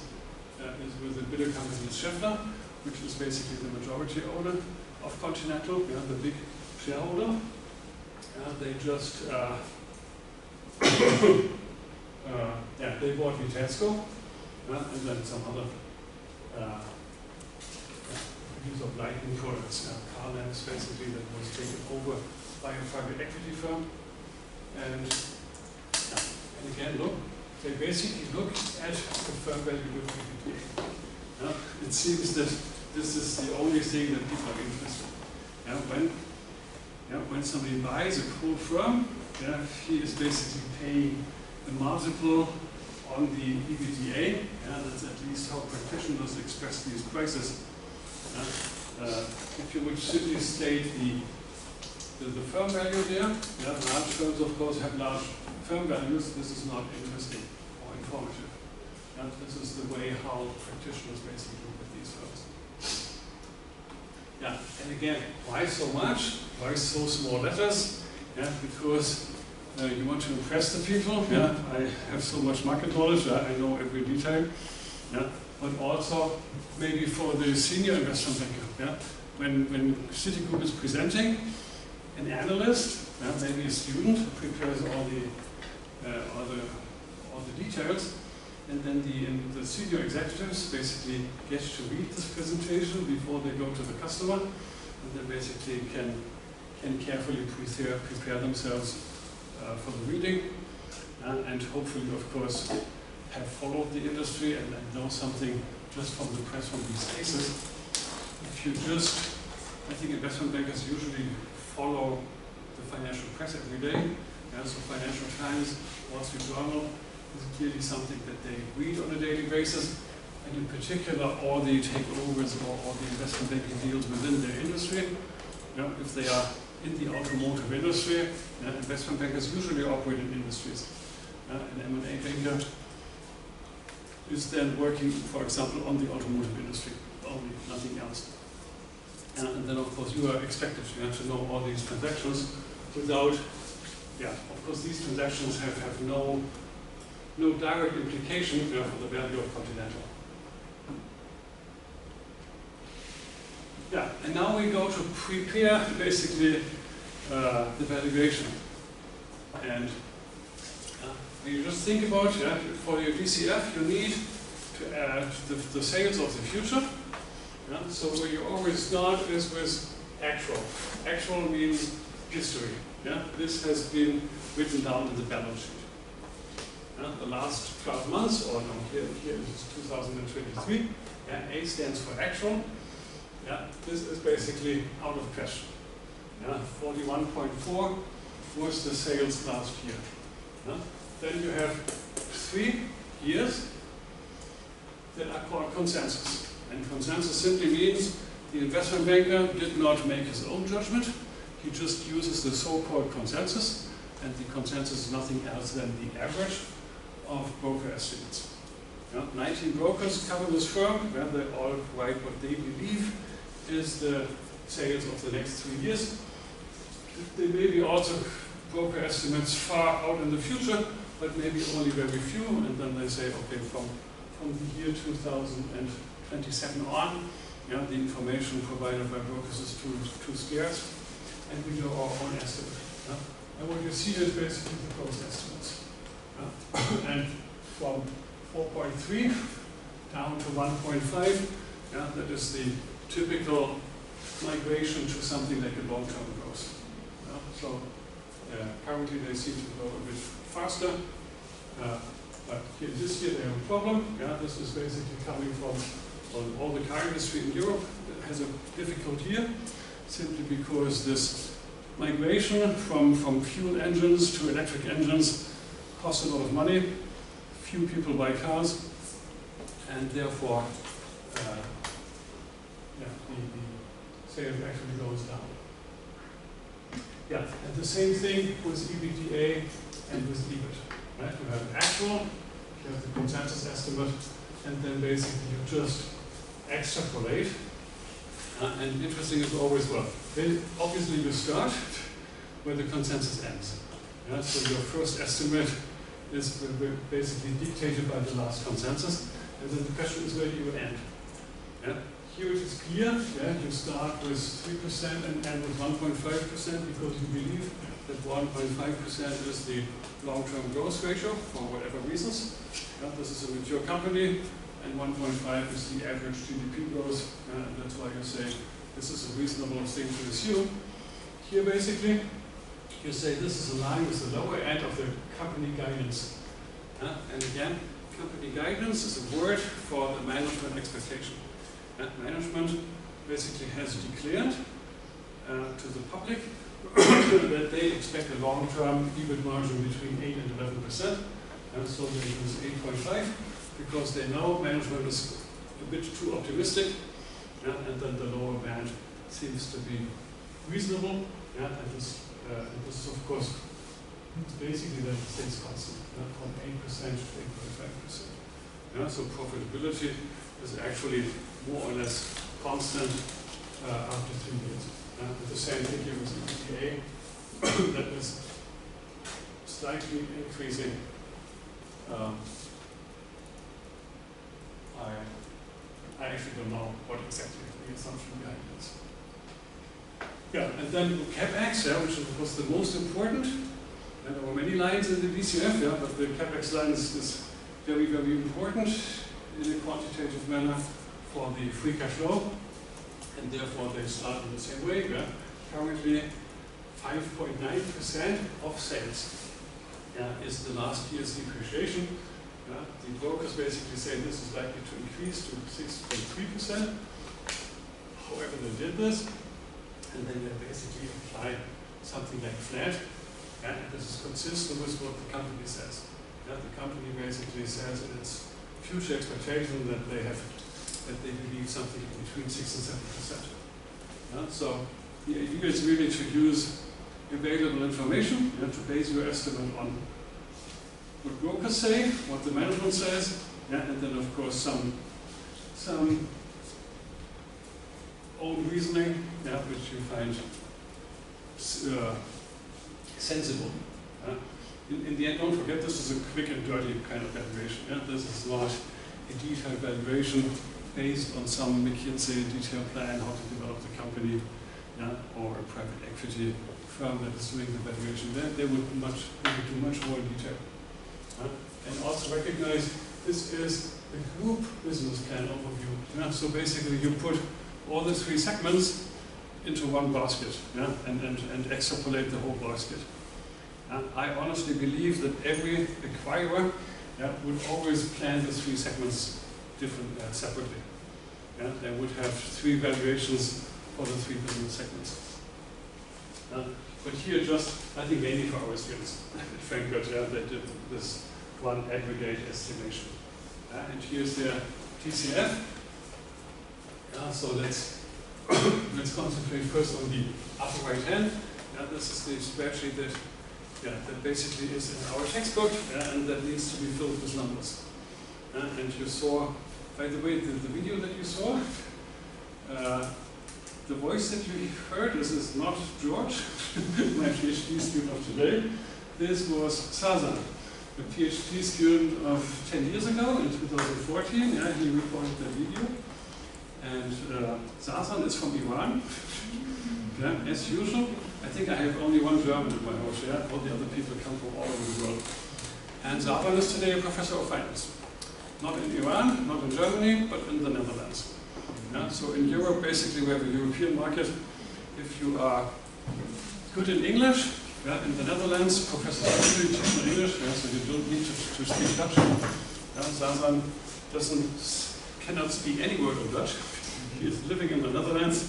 with the bidder company Schaeffler, which is basically the majority owner of Continental, yeah, the big shareholder. They just they bought Vitesco, and then some other use of lighting products. Carlens basically that was taken over by a private equity firm, and again, look, they basically look at the firm value of EBITDA. It seems that this is the only thing that people are interested in. When somebody buys a cool firm, he is basically paying a multiple on the EBITDA. That's at least how practitioners express these prices. If you would simply state the firm value there, large firms of course have large firm values. This is not interesting or informative. This is the way how practitioners basically look at these firms. And again, why so much? Why so small letters? Because you want to impress the people. I have so much market knowledge. I know every detail. But also maybe for the senior investment banker. When Citigroup is presenting, an analyst, maybe a student, prepares all the details, and then the senior executives basically get to read this presentation before they go to the customer, and they basically can carefully prepare themselves for the reading, and hopefully, of course, have followed the industry and know something just from the press from these cases. If you just, I think investment bankers usually follow the financial press every day. So Financial Times, Wall Street Journal is clearly something that they read on a daily basis, and in particular all the takeovers or all the investment banking deals within their industry. If they are in the automotive industry, investment bankers usually operate in industries. An M&A banker is then working, for example, on the automotive industry, only nothing else. And then, of course, you are expected to know all these transactions without, of course, these transactions have no direct implication for the value of Continental. And now we go to prepare basically the valuation. And when you just think about, for your DCF, you need to add the sales of the future. So where you always start is with actual. Actual means history. This has been written down in the balance sheet. The last 12 months, or no, here is 2023. A stands for actual. This is basically out of question. 41.4 was the sales last year. Then you have 3 years that are called consensus. And consensus simply means the investment banker did not make his own judgment. He just uses the so-called consensus, and the consensus is nothing else than the average of broker estimates. 19 brokers cover this firm, where they all write what they believe is the sales of the next 3 years. They maybe also broker estimates far out in the future, but maybe only very few, and then they say, okay, from the year 2027 on, yeah, the information provided by brokers is too scarce, and we do our own estimate. Yeah? And what you see is basically the gross estimates. Yeah? And from 4.3 down to 1.5, yeah, that is the typical migration to something like a long-term growth. Yeah? So currently they seem to go a bit faster, but here, this year they have a problem. Yeah? This is basically coming from all the car industry in Europe that has a difficult year, simply because this migration from fuel engines to electric engines costs a lot of money. Few people buy cars, and therefore the sales actually goes down. Yeah, and the same thing with EBITDA and with EBIT. Right? You have an actual, you have the consensus estimate, and then basically you just extrapolate. And interesting is always, well, then obviously you start where the consensus ends. Yeah? So your first estimate is basically dictated by the last consensus, and then the question is where do you end? Yeah? Here it is clear, yeah? You start with 3% and end with 1.5% because you believe that 1.5% is the long-term growth ratio for whatever reasons. Yeah? This is a mature company, and 1.5 is the average GDP growth, and that's why you say this is a reasonable thing to assume. Here basically, you say this is aligned with the lower end of the company guidance. And again, company guidance is a word for the management expectation. Management basically has declared to the public that they expect a long-term EBIT margin between 8 and 11%. So they use 8.5 because they know management is a bit too optimistic, and then the lower band seems to be reasonable. And this is of course basically that it stays constant, from 8% to 8.5%. So profitability is actually more or less constant after 3 years. The same thing here with EBITDA, that is slightly increasing. I actually don't know what exactly the assumption behind is. Yeah, and then CapEx, which was the most important. There were many lines in the DCF, but the CapEx line is very, very important in a quantitative manner for the free cash flow, and therefore they start in the same way. Currently, 5.9% of sales is the last year's depreciation. The brokers basically say this is likely to increase to 6.3%. However, they did this, and then they basically apply something like flat, and this is consistent with what the company says. The company basically says in its future expectation that they believe something between 6 and 7%. So the idea is really to use available information to base your estimate on what brokers say, what the management says, and then of course some own reasoning, which you find sensible. In the end, don't forget, this is a quick and dirty kind of valuation. This is not a detailed valuation based on some McKinsey detailed plan how to develop the company, or a private equity firm that is doing the valuation. They would do much more in detail. And also recognize this is a group business plan overview. So basically you put all the 3 segments into one basket, and extrapolate the whole basket. I honestly believe that every acquirer would always plan the 3 segments separately. They would have 3 valuations for the 3 business segments. But here I think mainly for our experience at Frankfurt, they did this one aggregate estimation. And here's their TCF. So let's concentrate first on the upper right hand. This is the spreadsheet that basically is in our textbook, and that needs to be filled with numbers. And you saw, by the way, the video that you saw, the voice that you heard, this is not George, my PhD student of today. This was Sazan, a PhD student of 10 years ago, in 2014. Yeah, he recorded the video. And Sazan is from Iran. Yeah, as usual. I think I have only one German in my house. Yeah? All the other people come from all over the world. And Sazan is today a professor of finance. Not in Iran, not in Germany, but in the Netherlands. Yeah? So in Europe, basically, we have a European market. If you are good in English, yeah, in the Netherlands, professors usually teach in English, yeah, so you don't need to speak Dutch. Yeah, Sazan cannot speak any word of Dutch. He is living in the Netherlands,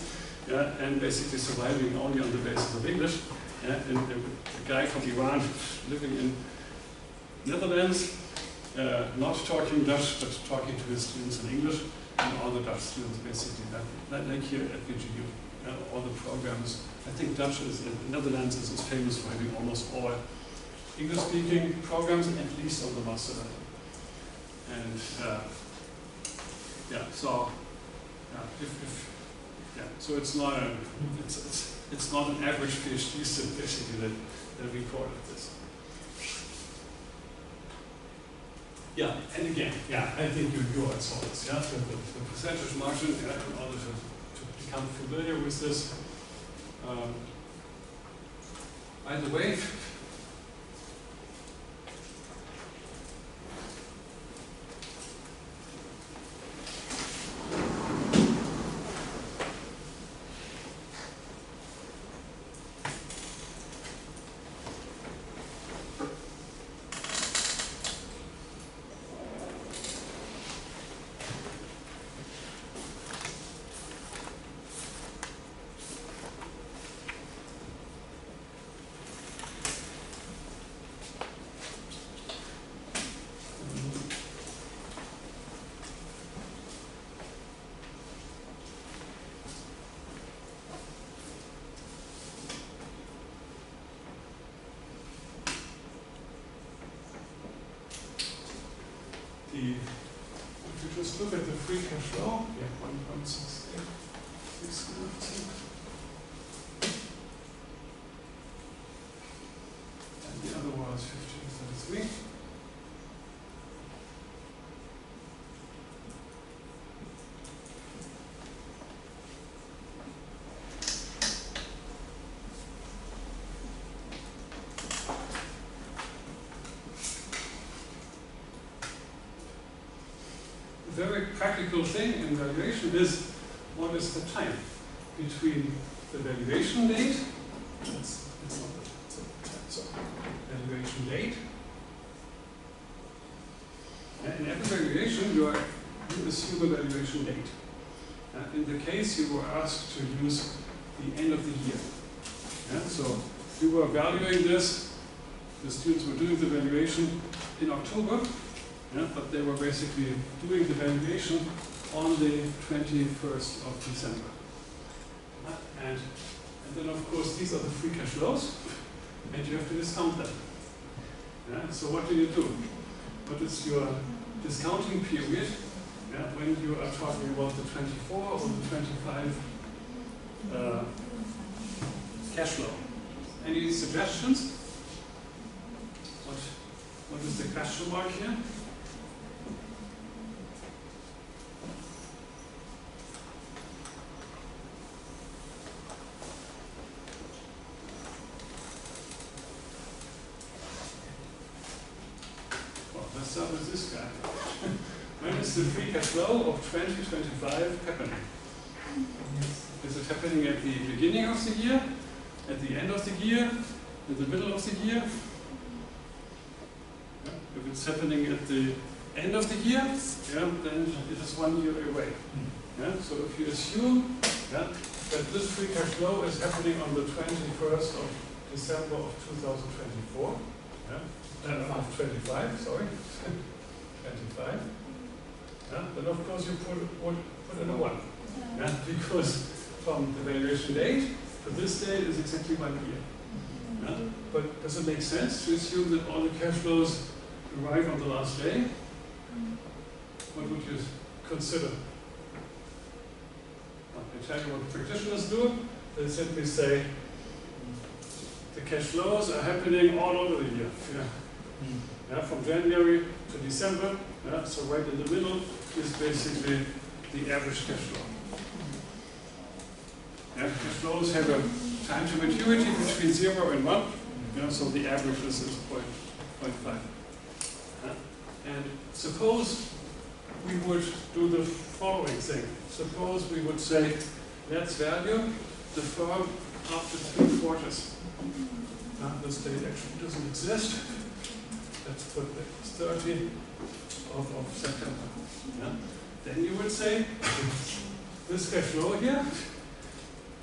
yeah, and basically surviving only on the basis of English. Yeah, and a guy from Iran living in Netherlands, not talking Dutch, but talking to his students in English, and all the Dutch students basically, like here at VGU, all the programs. I think Dutch is, Netherlands is famous for having almost all English-speaking programs, at least on the master level. And yeah, so so it's not it's not an average PhD student basically that recorded this. Yeah, and again, yeah, I think you all saw this, yeah, the percentage margin, yeah, in order to become familiar with this. By the way, if you just look at the free cash flow, yeah, 1.68, 619. And the other one is 1533. Very practical thing in valuation is what is the time between the valuation date, it's not the time, so valuation date, and in every valuation you assume a valuation date. In the case you were asked to use the end of the year. Yeah? So you were valuing this, the students were doing the valuation in October. Yeah, but they were basically doing the valuation on the 21st of December. And then, of course, these are the free cash flows, and you have to discount them. Yeah, so what do you do? What is your discounting period, yeah, when you are talking about the 24 or the 25 cash flow? Any suggestions? What is the question mark here? Let's start with this guy. When is the free cash flow of 2025 happening? Is it happening at the beginning of the year, at the end of the year, in the middle of the year? Yeah. If it's happening at the end of the year, yeah, then it is 1 year away. Yeah. So if you assume, yeah, that this free cash flow is happening on the 21st of December of 2024, yeah, of 25, sorry, 25. Yeah, then of course you put in a 1. Yeah, because from the valuation date to this date is exactly 1 year. Yeah? But does it make sense to assume that all the cash flows arrive on the last day? What would you consider? I tell you what practitioners do. They simply say the cash flows are happening all over the year. Yeah, from January to December. Yeah, so right in the middle is basically the average cash flow. Yeah, cash flows have a time to maturity between 0 and 1. Yeah, so the average is 0.5. Yeah. And suppose we would do the following thing. Suppose we would say, let's value the firm after 3 quarters. This date actually doesn't exist. Let's put the 30th of September. Yeah. Then you would say, this cash flow here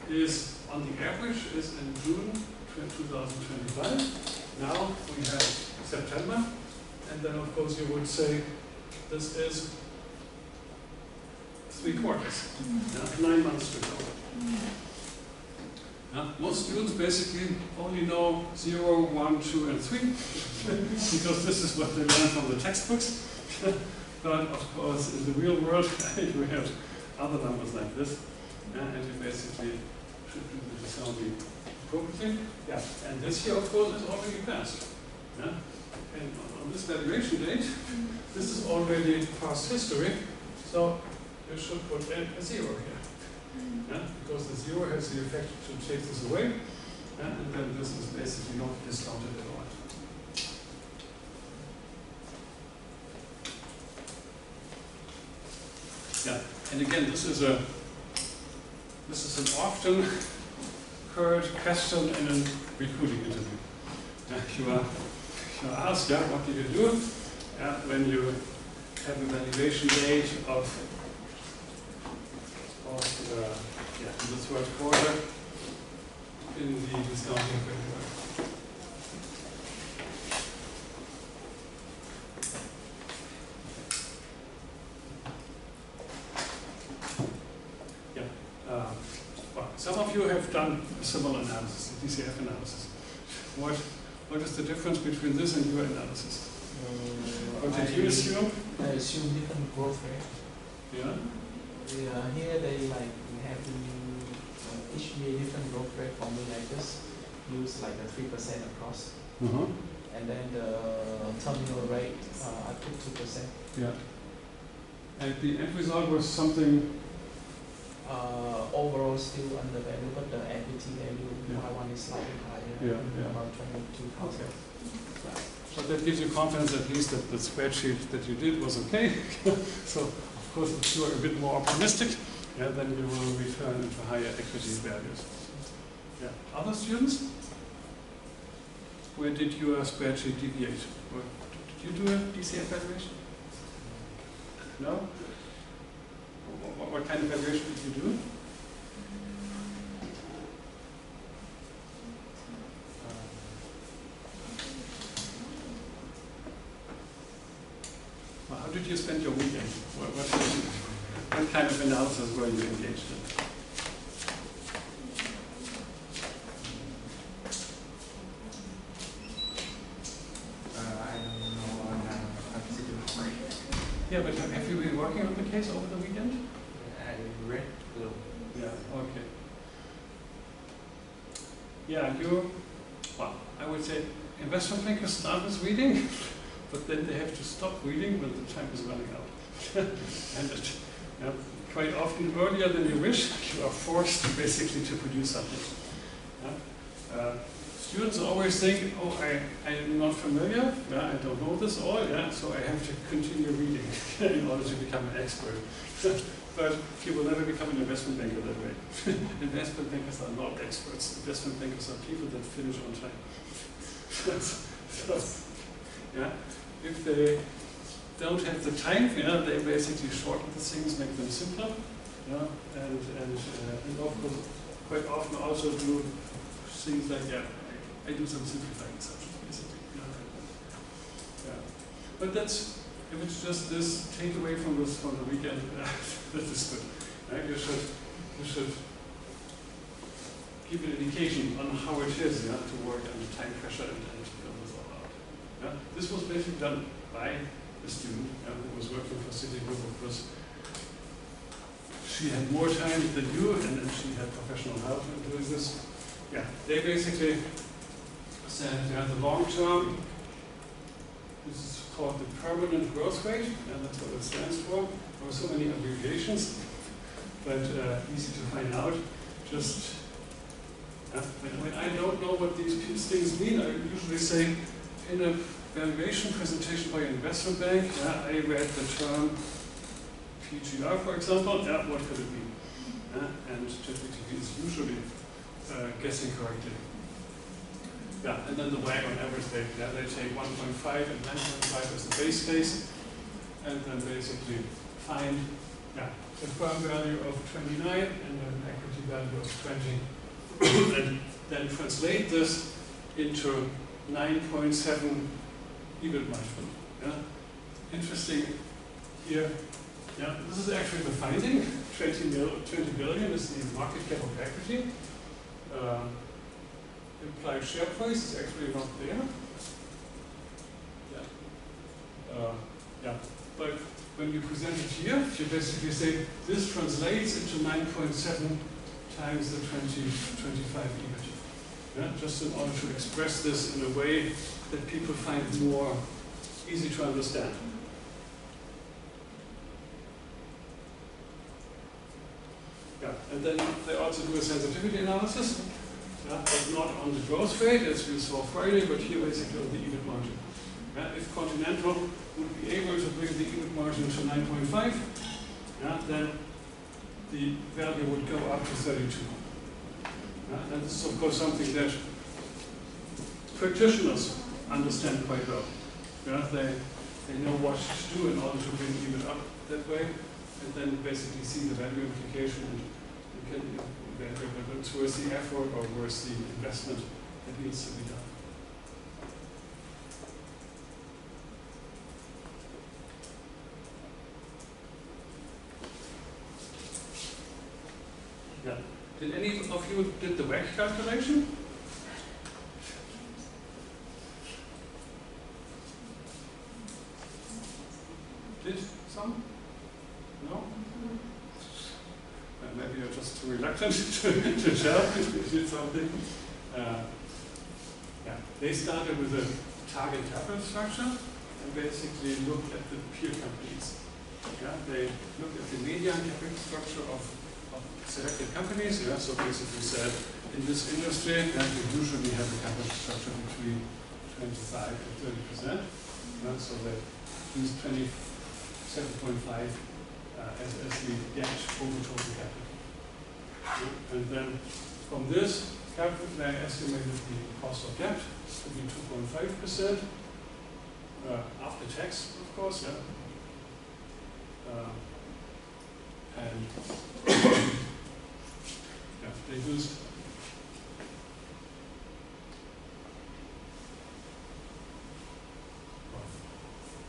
is, on the average, is in June 2025. Now we have September. And then, of course, you would say, this is 3 quarters. Yeah, 9 months to go. Most students basically only know 0, 1, 2, and 3 because this is what they learn from the textbooks. But of course, in the real world, you have other numbers like this, and you basically should do the discounting appropriately. Yeah, and this here, of course, is already passed. Yeah? And on this valuation date, this is already past history, so you should put in a 0 here. Yeah? Because the 0 has the effect to take this away, and then this is basically not discounted at all. Yeah, and again, this is an often heard question in a recruiting interview. You are asked, what do you do when you have a valuation date of in the 3rd quarter in the discounting framework. Well, some of you have done a similar analysis, a DCF analysis. What is the difference between this and your analysis? What did you assume? I assume different growth rate. Yeah. Here they have each be a different growth rate for me. I just use like a 3% across, and then the terminal rate I put 2%. Yeah. And the end result was something. Overall still undervalued, but the equity value one is slightly higher, about 22,000. Okay. But that gives you confidence at least that the spreadsheet that you did was okay. So of course, if you are a bit more optimistic, then you will return into higher equity values. Yeah. Other students? Where did your spreadsheet deviate? Or did you do a DCF valuation? No? What kind of valuation did you do? Well, how did you spend your weekend? What kind of analysis were you engaged in? I don't know. I'm considering. Yeah, but have you been working on the case over the weekend? I read the. Yeah, okay. Yeah, well, I would say investment bankers start with reading, but then they have to stop reading when the time is running out. And quite often earlier than you wish, you are forced basically to produce something. Students always think, oh, I'm not familiar, I don't know this all, so I have to continue reading in order to become an expert. But you will never become an investment banker that way. Investment bankers are not experts. Investment bankers are people that finish on time. So, if they don't have the time, they basically shorten the things, make them simpler, and of course, quite often also do things like, I do some simplifying assumptions, basically. But that's, if it's just this takeaway from the weekend, that is good. Right? You should give an indication on how it is to work under time pressure and build this all out. This was basically done by a student who was working for Citigroup. Of course, she had more time than you, and she had professional help in doing this. Yeah, they basically said the long term, this is called the permanent growth rate, and that's what it stands for. There are so many abbreviations, but easy to find out. Just when I don't know what these things mean, I usually say in a valuation presentation by an investment bank, I read the term PGR, for example, what could it mean? And ChatGPT is usually guessing correctly. Yeah, and then the WAG on average, they take 1.5 and 9.5 as the base case, and then basically find the firm value of 29 and an equity value of 20, and then translate this into 9.7 EBIT multiple. Yeah? Interesting here. Yeah, this is actually the finding. 20 billion is the market cap of equity. Implied share price is actually not there. But when you present it here, you basically say this translates into 9.7 times the 2025 EBIT. Yeah? Just in order to express this in a way that people find more easy to understand. Yeah, and then they also do a sensitivity analysis, but not on the growth rate as we saw Friday, but here basically on the EBIT margin. If Continental would be able to bring the EBIT margin to 9.5, then the value would go up to 32. And this is of course something that practitioners understand quite well. They know what to do in order to bring EBIT up that way, and then basically see the value implication and you can evaluate whether it's worth the effort or worth the investment that needs to be done. Yeah. Did any of you did the WACC calculation? Did some? No? Maybe you're just too reluctant to tell if you did something. They started with a target capital structure and basically looked at the peer companies. They looked at the median capital structure of selected companies. So basically said, in this industry, you usually have a capital structure between 25 and 30%. So they use 27.5 as the debt over total capital. And then from this capital, they estimated the cost of debt to be 2.5%, after tax, of course. And they used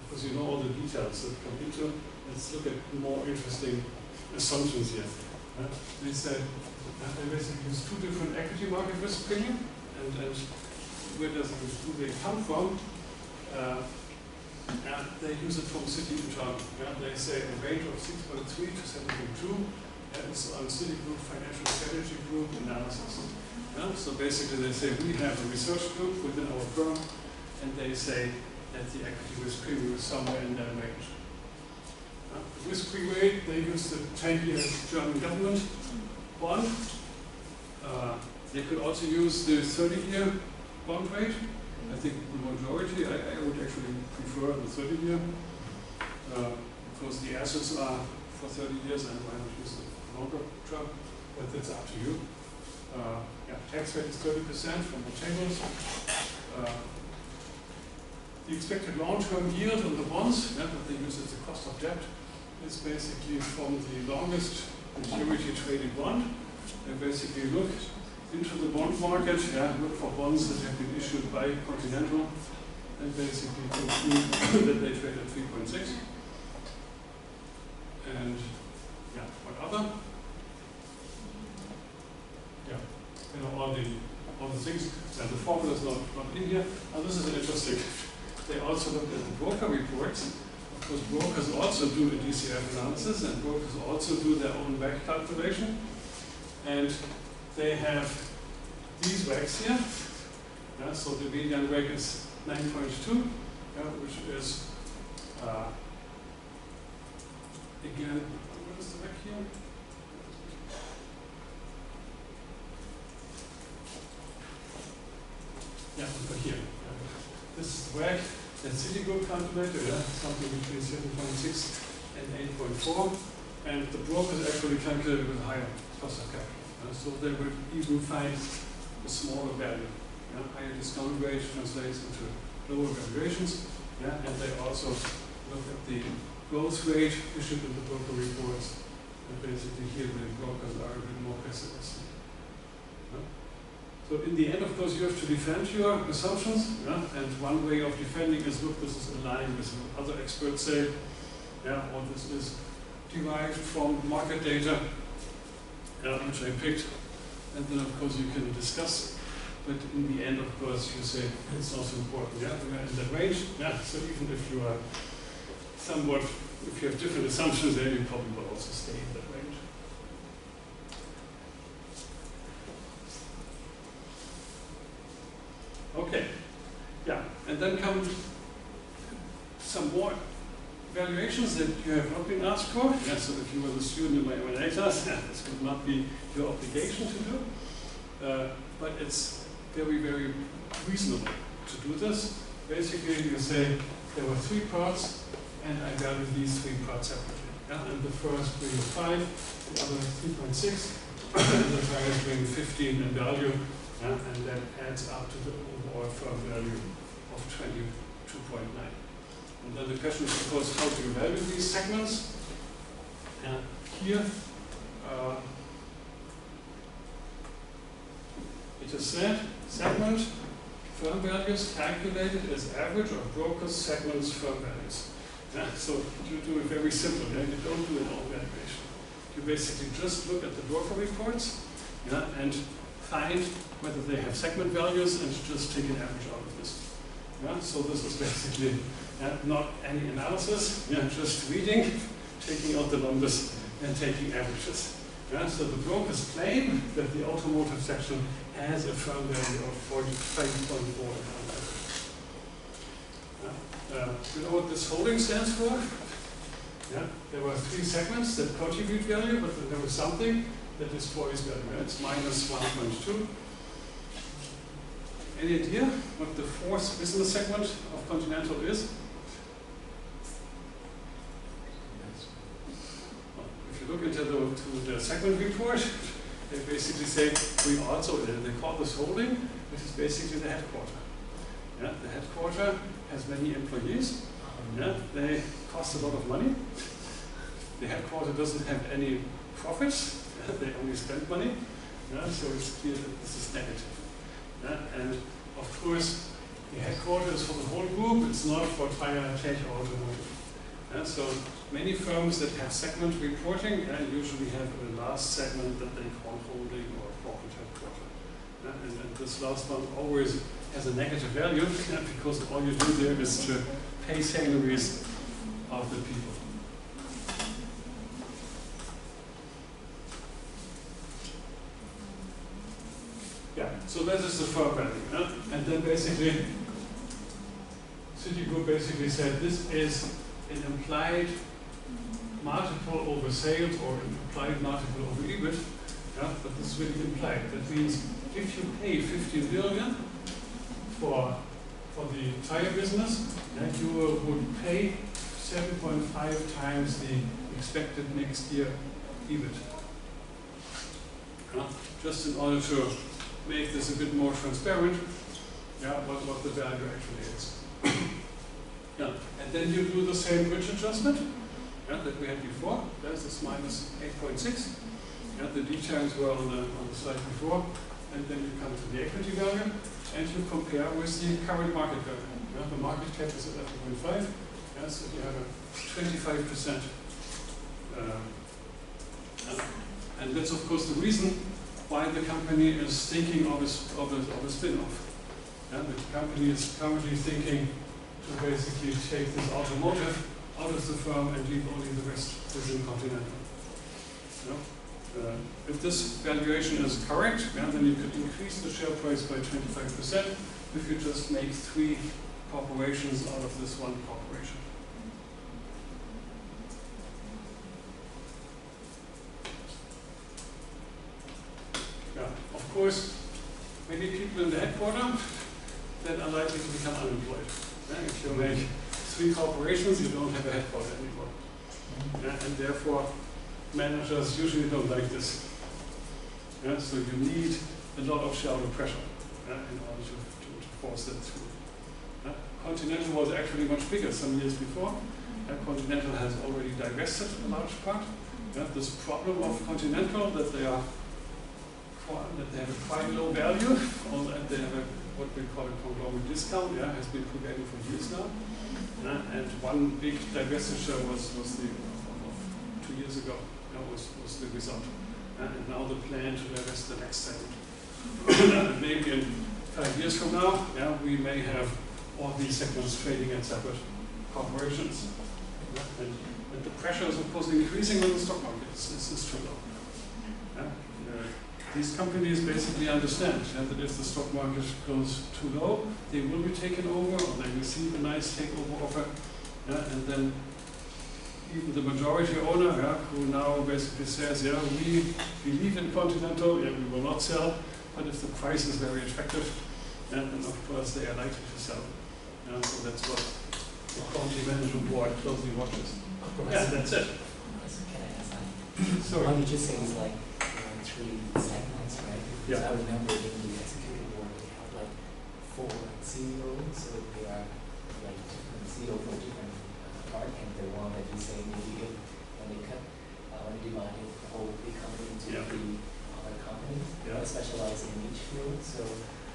because you know all the details that come into. Let's look at more interesting assumptions here. They said they basically use two different equity market risk premium, and where do they come from? They use it from Citi internal. They say a range of 6.3 to 7.2. That is on Citigroup Financial Strategy Group analysis. So basically they say we have a research group within our firm, and they say that the equity risk premium is somewhere in that range. The risk-free rate, they use the 10-year German government bond. They could also use the 30-year bond rate. I think the majority, I would actually prefer the 30-year because the assets are for 30 years and why not use the longer term, but that's up to you. Tax rate is 30% from the tables. The expected long-term yield on the bonds, that they use as the cost of debt, is basically from the longest maturity traded bond. They basically look into the bond market, look for bonds that have been issued by Continental, and basically conclude that they trade at 3.6. And what other? All the things. And the formula is not in here. Now this is interesting. They also looked at the broker reports of because brokers also do a DCF analysis, and brokers also do their own WACC calculation. And they have these WACCs here. Yeah, so the median WACC is 9.2, which is, again, what is the WACC here? Yeah, over here. This is the WACC that Citigroup calculated, something between 7.6 and 8.4. And the brokers actually calculated with higher cost of capital. So they would even find a smaller value. Higher discount rate translates into lower valuations. And they also look at the growth rate issued in the broker reports. And basically here the brokers are a bit more pessimistic. So in the end, of course, you have to defend your assumptions. And one way of defending is, look, this is in line with what other experts say. Or this is derived from market data, which I picked. And then, of course, you can discuss. But in the end, of course, you say it's also important. We are in that range. So even if you are somewhat, if you have different assumptions, then you probably will also stay in that range. Okay. And then come some more valuations that you have not been asked for. So if you were the student in my M&A class, this would not be your obligation to do. But it's very, very reasonable to do this. Basically, you say there were 3 parts, and I value these 3 parts separately. And the first being 5, the other 3.6, and the target being 15 in value, and that adds up to the overall firm value of 22.9. And then the question is, of course, how do you value these segments? Here, it is said, segment firm values calculated as average of brokers' segments firm values. So you do it very simple. You don't do an all valuation. You basically just look at the broker reports and find whether they have segment values and just take an average out of this. So this is basically not any analysis, just reading, taking out the numbers and taking averages. So the brokers claim that the automotive section has a firm value of 45.4 on average. You know what this holding stands for? There were 3 segments that contribute value, but then there was something that destroys value. It's minus 1.2. Any idea what the 4th business segment of Continental is? If you look into the segment report, they basically say we also, they call this holding, which is basically the headquarter. The headquarter has many employees. They cost a lot of money. The headquarter doesn't have any profits. They only spend money. So it's clear that this is negative. And of course, the headquarters is for the whole group. It's not for Tire, Tech, or Automotive. So many firms that have segment reporting usually have a last segment that they call holding or corporate headquarter. And this last one always has a negative value because all you do there is to pay salaries of the people. So that is the firm value. And then basically, Citigroup basically said this is an implied multiple over sales or an implied multiple over EBIT. But this is really implied. That means if you pay 15 billion for the tire business, you would pay 7.5 times the expected next year EBIT. Just in order to make this a bit more transparent, what the value actually is. And then you do the same bridge adjustment that we had before. There's this minus 8.6. The details were on the slide before. And then you come to the equity value and you compare with the current market value. The market cap is 11.5. So you have a 25%. And that's of course the reason why the company is thinking of a spin-off. The company is currently thinking to basically take this automotive out of the firm and leave only the rest within Continental. If this valuation is correct, then you could increase the share price by 25% if you just make 3 corporations out of this one corporation. Of course, many people in the headquarters then are likely to become unemployed. If you make 3 corporations, you don't have a headquarter anymore. And therefore, managers usually don't like this. So you need a lot of shareholder pressure in order to force that through. Continental was actually much bigger some years before. Continental has already divested a large part. This problem of Continental that they have a quite low value, or that they have what we call a conglomerate discount, has been prevailing for years now. And one big divestiture was the 2 years ago. Was the result. And now the plan to divest the next segment. Maybe in 5 years from now, we may have all these segments trading at separate corporations. And the pressure is of course increasing on the stock market. It's too low. These companies basically understand that if the stock market goes too low, they will be taken over, or they receive a nice takeover offer, and then even the majority owner, who now basically says, we believe in Continental, we will not sell, but if the price is very attractive, then of course they are likely to sell. So that's what the Conti Management Board closely watches. That's it. Can I ask that? Sorry. Why did you say it's like 3 segments, right? Because I remember in the executive board they have like 4 CEOs, so they are like different CEO for different part, and the one that you say maybe when they divide the whole big company into 3 other companies, specializing in each field. So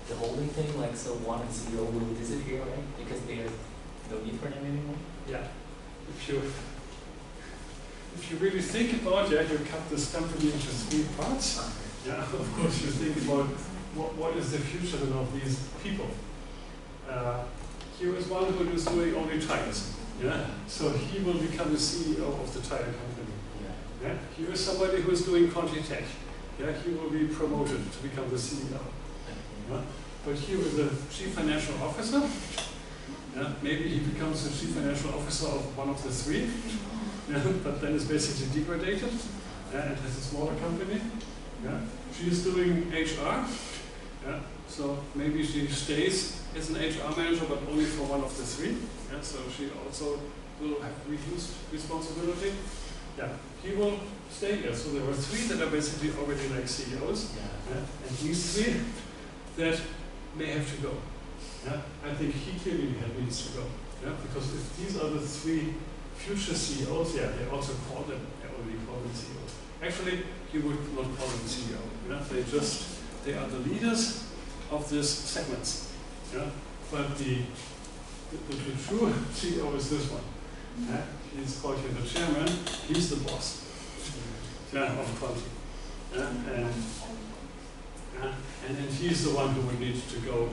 the holding thing, like so one CEO will disappear, right? Because there's no need for them anymore. If you really think about you cut this company into 3 parts. Of course you think about what is the future of these people. Here is one who is doing only tires. So he will become the CEO of the tire company. Here is somebody who is doing Conti Tech. He will be promoted to become the CEO. But here is a chief financial officer. Maybe he becomes the chief financial officer of one of the 3. But then is basically degraded and has a smaller company. She is doing HR. So maybe she stays as an HR manager, but only for one of the 3. So she also will have reduced responsibility. He will stay here. So there were 3 that are basically already like CEOs, and these 3 that may have to go. I think he clearly needs to go. Because if these are the 3 future CEOs, they also call them, they already call them CEOs. Actually, you would not call them CEO. They are the leaders of these segments. But the true CEO is this one. He's called here the chairman. He's the boss of Conti. And he's the one who would need to go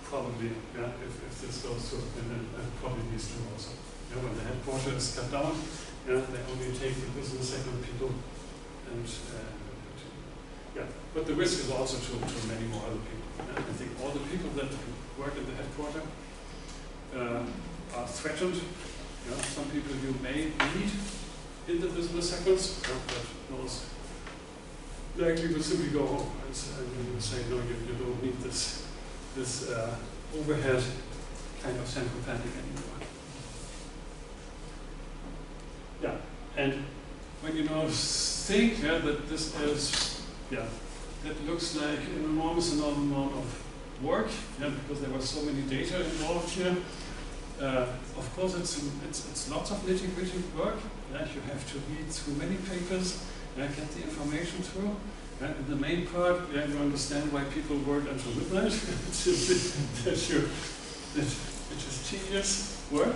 probably, if this goes through, and probably needs to also. When the headquarters is cut down, they only take the business segment people, and but the risk is also to many more other people. I think all the people that work in the headquarters are threatened. Some people you may meet in the business segments, but those likely will simply go home and say, no, you don't need this overhead kind of central planning anymore. And when you now think that this is, that looks like an enormous amount of work, because there were so many data involved here. Of course, it's lots of nitty-gritty work. You have to read through many papers, get the information through. And the main part, you understand why people work until midnight. It is tedious work.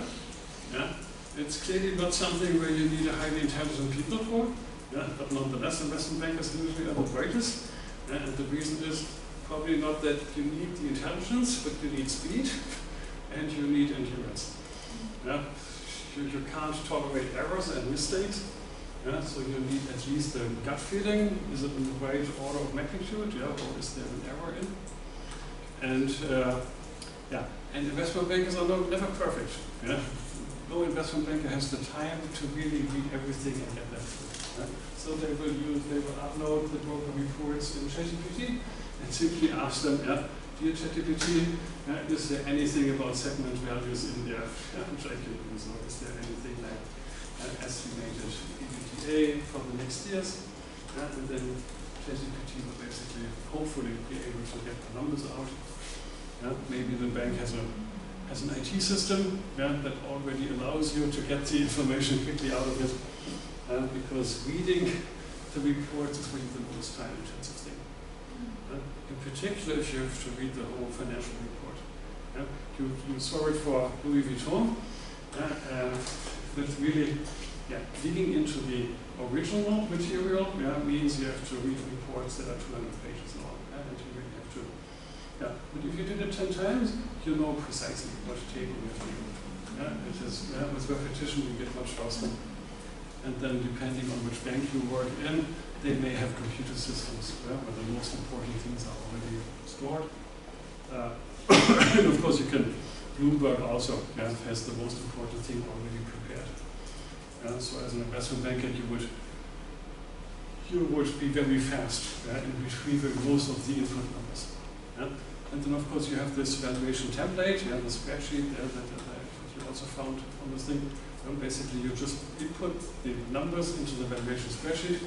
It's clearly not something where you need a highly intelligent people for, but nonetheless, investment bankers usually are the brightest. And the reason is probably not that you need the intelligence, but you need speed and you need endurance. you can't tolerate errors and mistakes. Yeah, so you need at least a gut feeling. Is it in the right order of magnitude? Yeah, or is there an error in? And and investment bankers are never perfect. Yeah? No investment banker has the time to really read everything and get that through. Yeah? So they will upload the broker reports in ChatGPT and simply ask them, dear ChatGPT, is there anything about segment values in there which I can use, or is there anything like estimated EBITDA for the next years? And then ChatGPT will basically, hopefully, be able to get the numbers out. Maybe the bank has an IT system that already allows you to get the information quickly out of it, because reading the reports is really the most time-intensive thing. In particular, if you have to read the whole financial report. You saw it for Louis Vuitton. That's really digging into the original material means you have to read reports that are 200 pages long, and you really have to. But if you did it 10 times, you know precisely what table you have to do. It is with repetition you get much faster. And then depending on which bank you work in, they may have computer systems where the most important things are already stored. And of course Bloomberg also has the most important thing already prepared. So as an investment banker you would be very fast in retrieving most of the input numbers. And then of course you have this valuation template, the spreadsheet that you also found on this thing. Basically you just input the numbers into the valuation spreadsheet,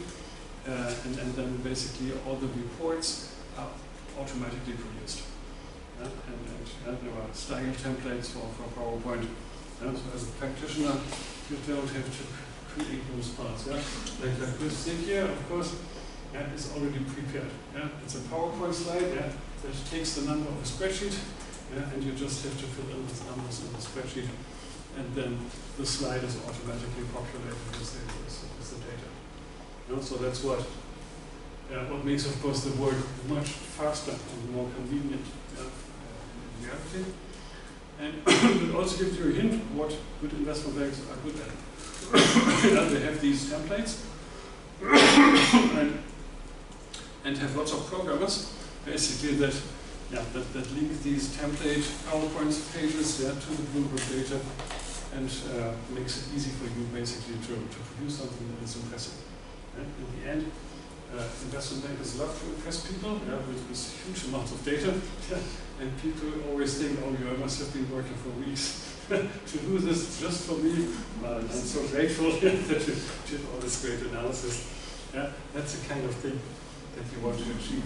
and then basically all the reports are automatically produced. And there are style templates for PowerPoint. So as a practitioner, you don't have to create those parts. Like this thing here, of course, is already prepared. It's a PowerPoint slide that takes the number of a spreadsheet, and you just have to fill in these numbers in the spreadsheet, and then the slide is automatically populated with the data. So that's what makes, of course, the work much faster and more convenient in reality. And it also gives you a hint what good investment banks are good at. They have these templates and have lots of programmers basically that link these template PowerPoint pages to the Bloomberg data, and makes it easy for you basically to produce something that is impressive. In the end, investment bankers love to impress people with huge amounts of data, and people always think, oh, you must have been working for weeks to do this just for me. Well, I'm so grateful that you did all this great analysis. That's the kind of thing that you want to achieve.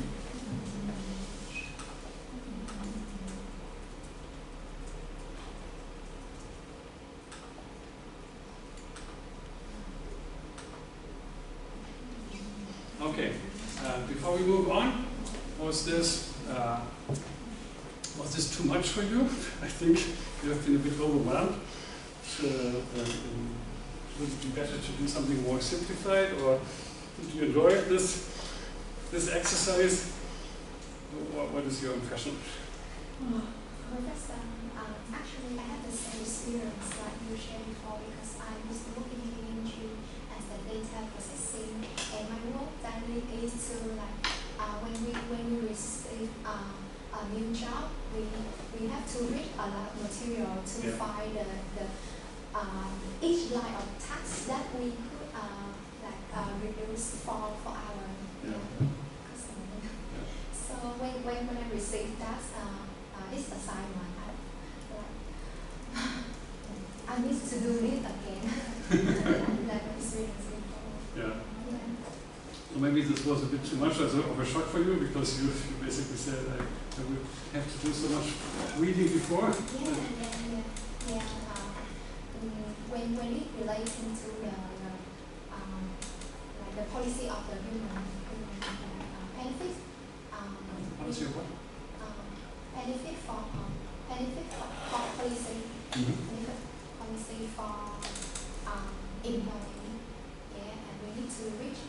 Okay, before we move on, was this too much for you? I think you have been a bit overwhelmed. Would it be better to do something more simplified, or did you enjoy this exercise? What is your impression? Professor, actually I had the same experience like you shared before, because I was working in industry as the data processing, and my work daily is to when we receive a new job, we have to read a lot of material to find the each line of text that we could reduce for our customer. So when I received that this assignment, I need to do it again. That experience before. So maybe this was a bit too much of a shock for you, because you basically said I would have to do so much reading before. When it relating to the policy of the human benefits. Policy of what? Benefit for policy. Policy for employee. And we need to reach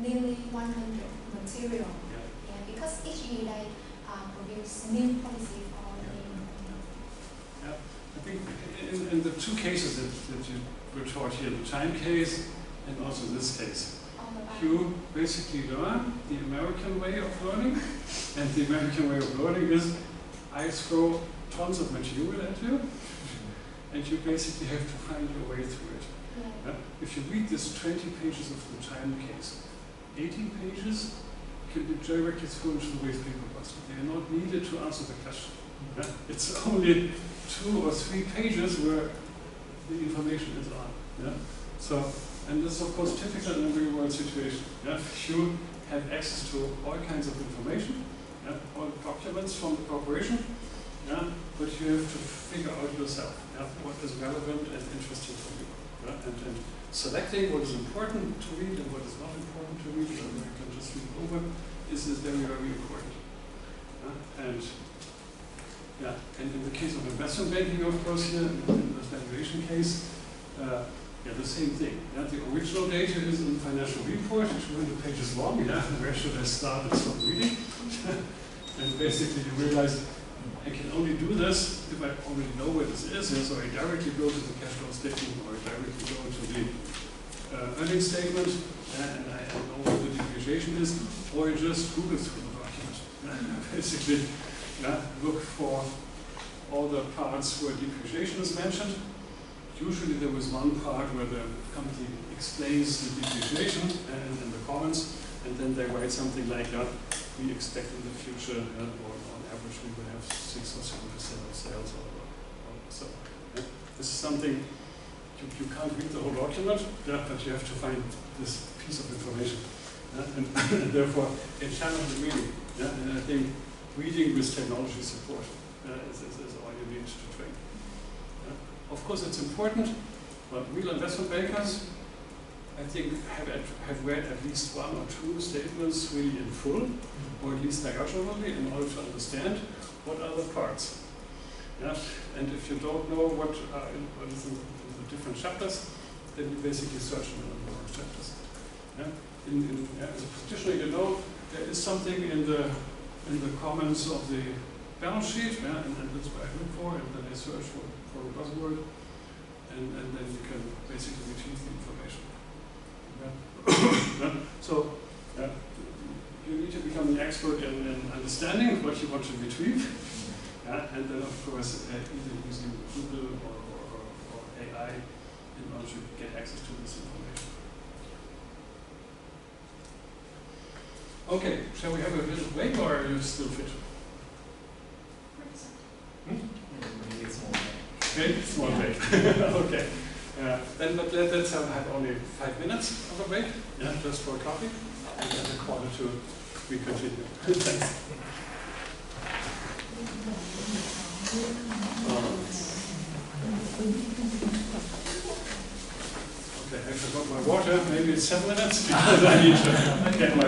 nearly 100 material. Because each year they produce new policy for the the two cases that you were taught here, the time case and also this case. You basically learn the American way of learning, and the American way of learning is I throw tons of material at you, and you basically have to find your way through it. If you read this 20 pages of the time case, 18 pages can be directly thrown into the waste paper basket. They are not needed to answer the question. It's only 2 or 3 pages where the information is on. So, and this is of course typical in a real world situation. You have access to all kinds of information, all documents from the corporation, but you have to figure out yourself what is relevant and interesting for you. And selecting what is important to read and what is not important to read, and you can just read over, is very, very important. And in the case of investment banking, of course, here, in the valuation case, the same thing. The original data is in the financial report, 200 pages long. Where should I start and stop reading? And basically you realize I can only do this if I already know where this is. So I directly go to the cash flow statement, or I directly go to the earnings statement, and I know what the depreciation is, or I just Google through the document. Basically, look for all the parts where depreciation is mentioned. Usually there was one part where the company explains the depreciation and the comments, and then they write something like that. We expect in the future, or on average, we will have 6 or 7% of sales, or so. This is something you can't read the whole document, but you have to find this piece of information, and therefore it channels the reading. And I think reading with technology support is all you need to train. Of course, it's important, but real investment bankers, I think, have read at least 1 or 2 statements really in full, or at least diagonally, in order to understand what are the parts. And if you don't know what is in the different chapters, then you basically search in the number of chapters. As a practitioner, you know there is something in the comments of the balance sheet, and that's what I look for, and then I search for a buzzword, and then you can basically retrieve the information. So you need to become an expert in understanding what you want to retrieve, and then of course either using Google or AI in order to get access to this information. Okay, shall we have a little break, or are you still fit? Maybe it's more. Okay, small break. Okay. Then let's have only 5 minutes of a break, just for coffee, and then at 1:45 we continue. Thanks. Okay, I forgot my water. Maybe it's 7 minutes because I need to get my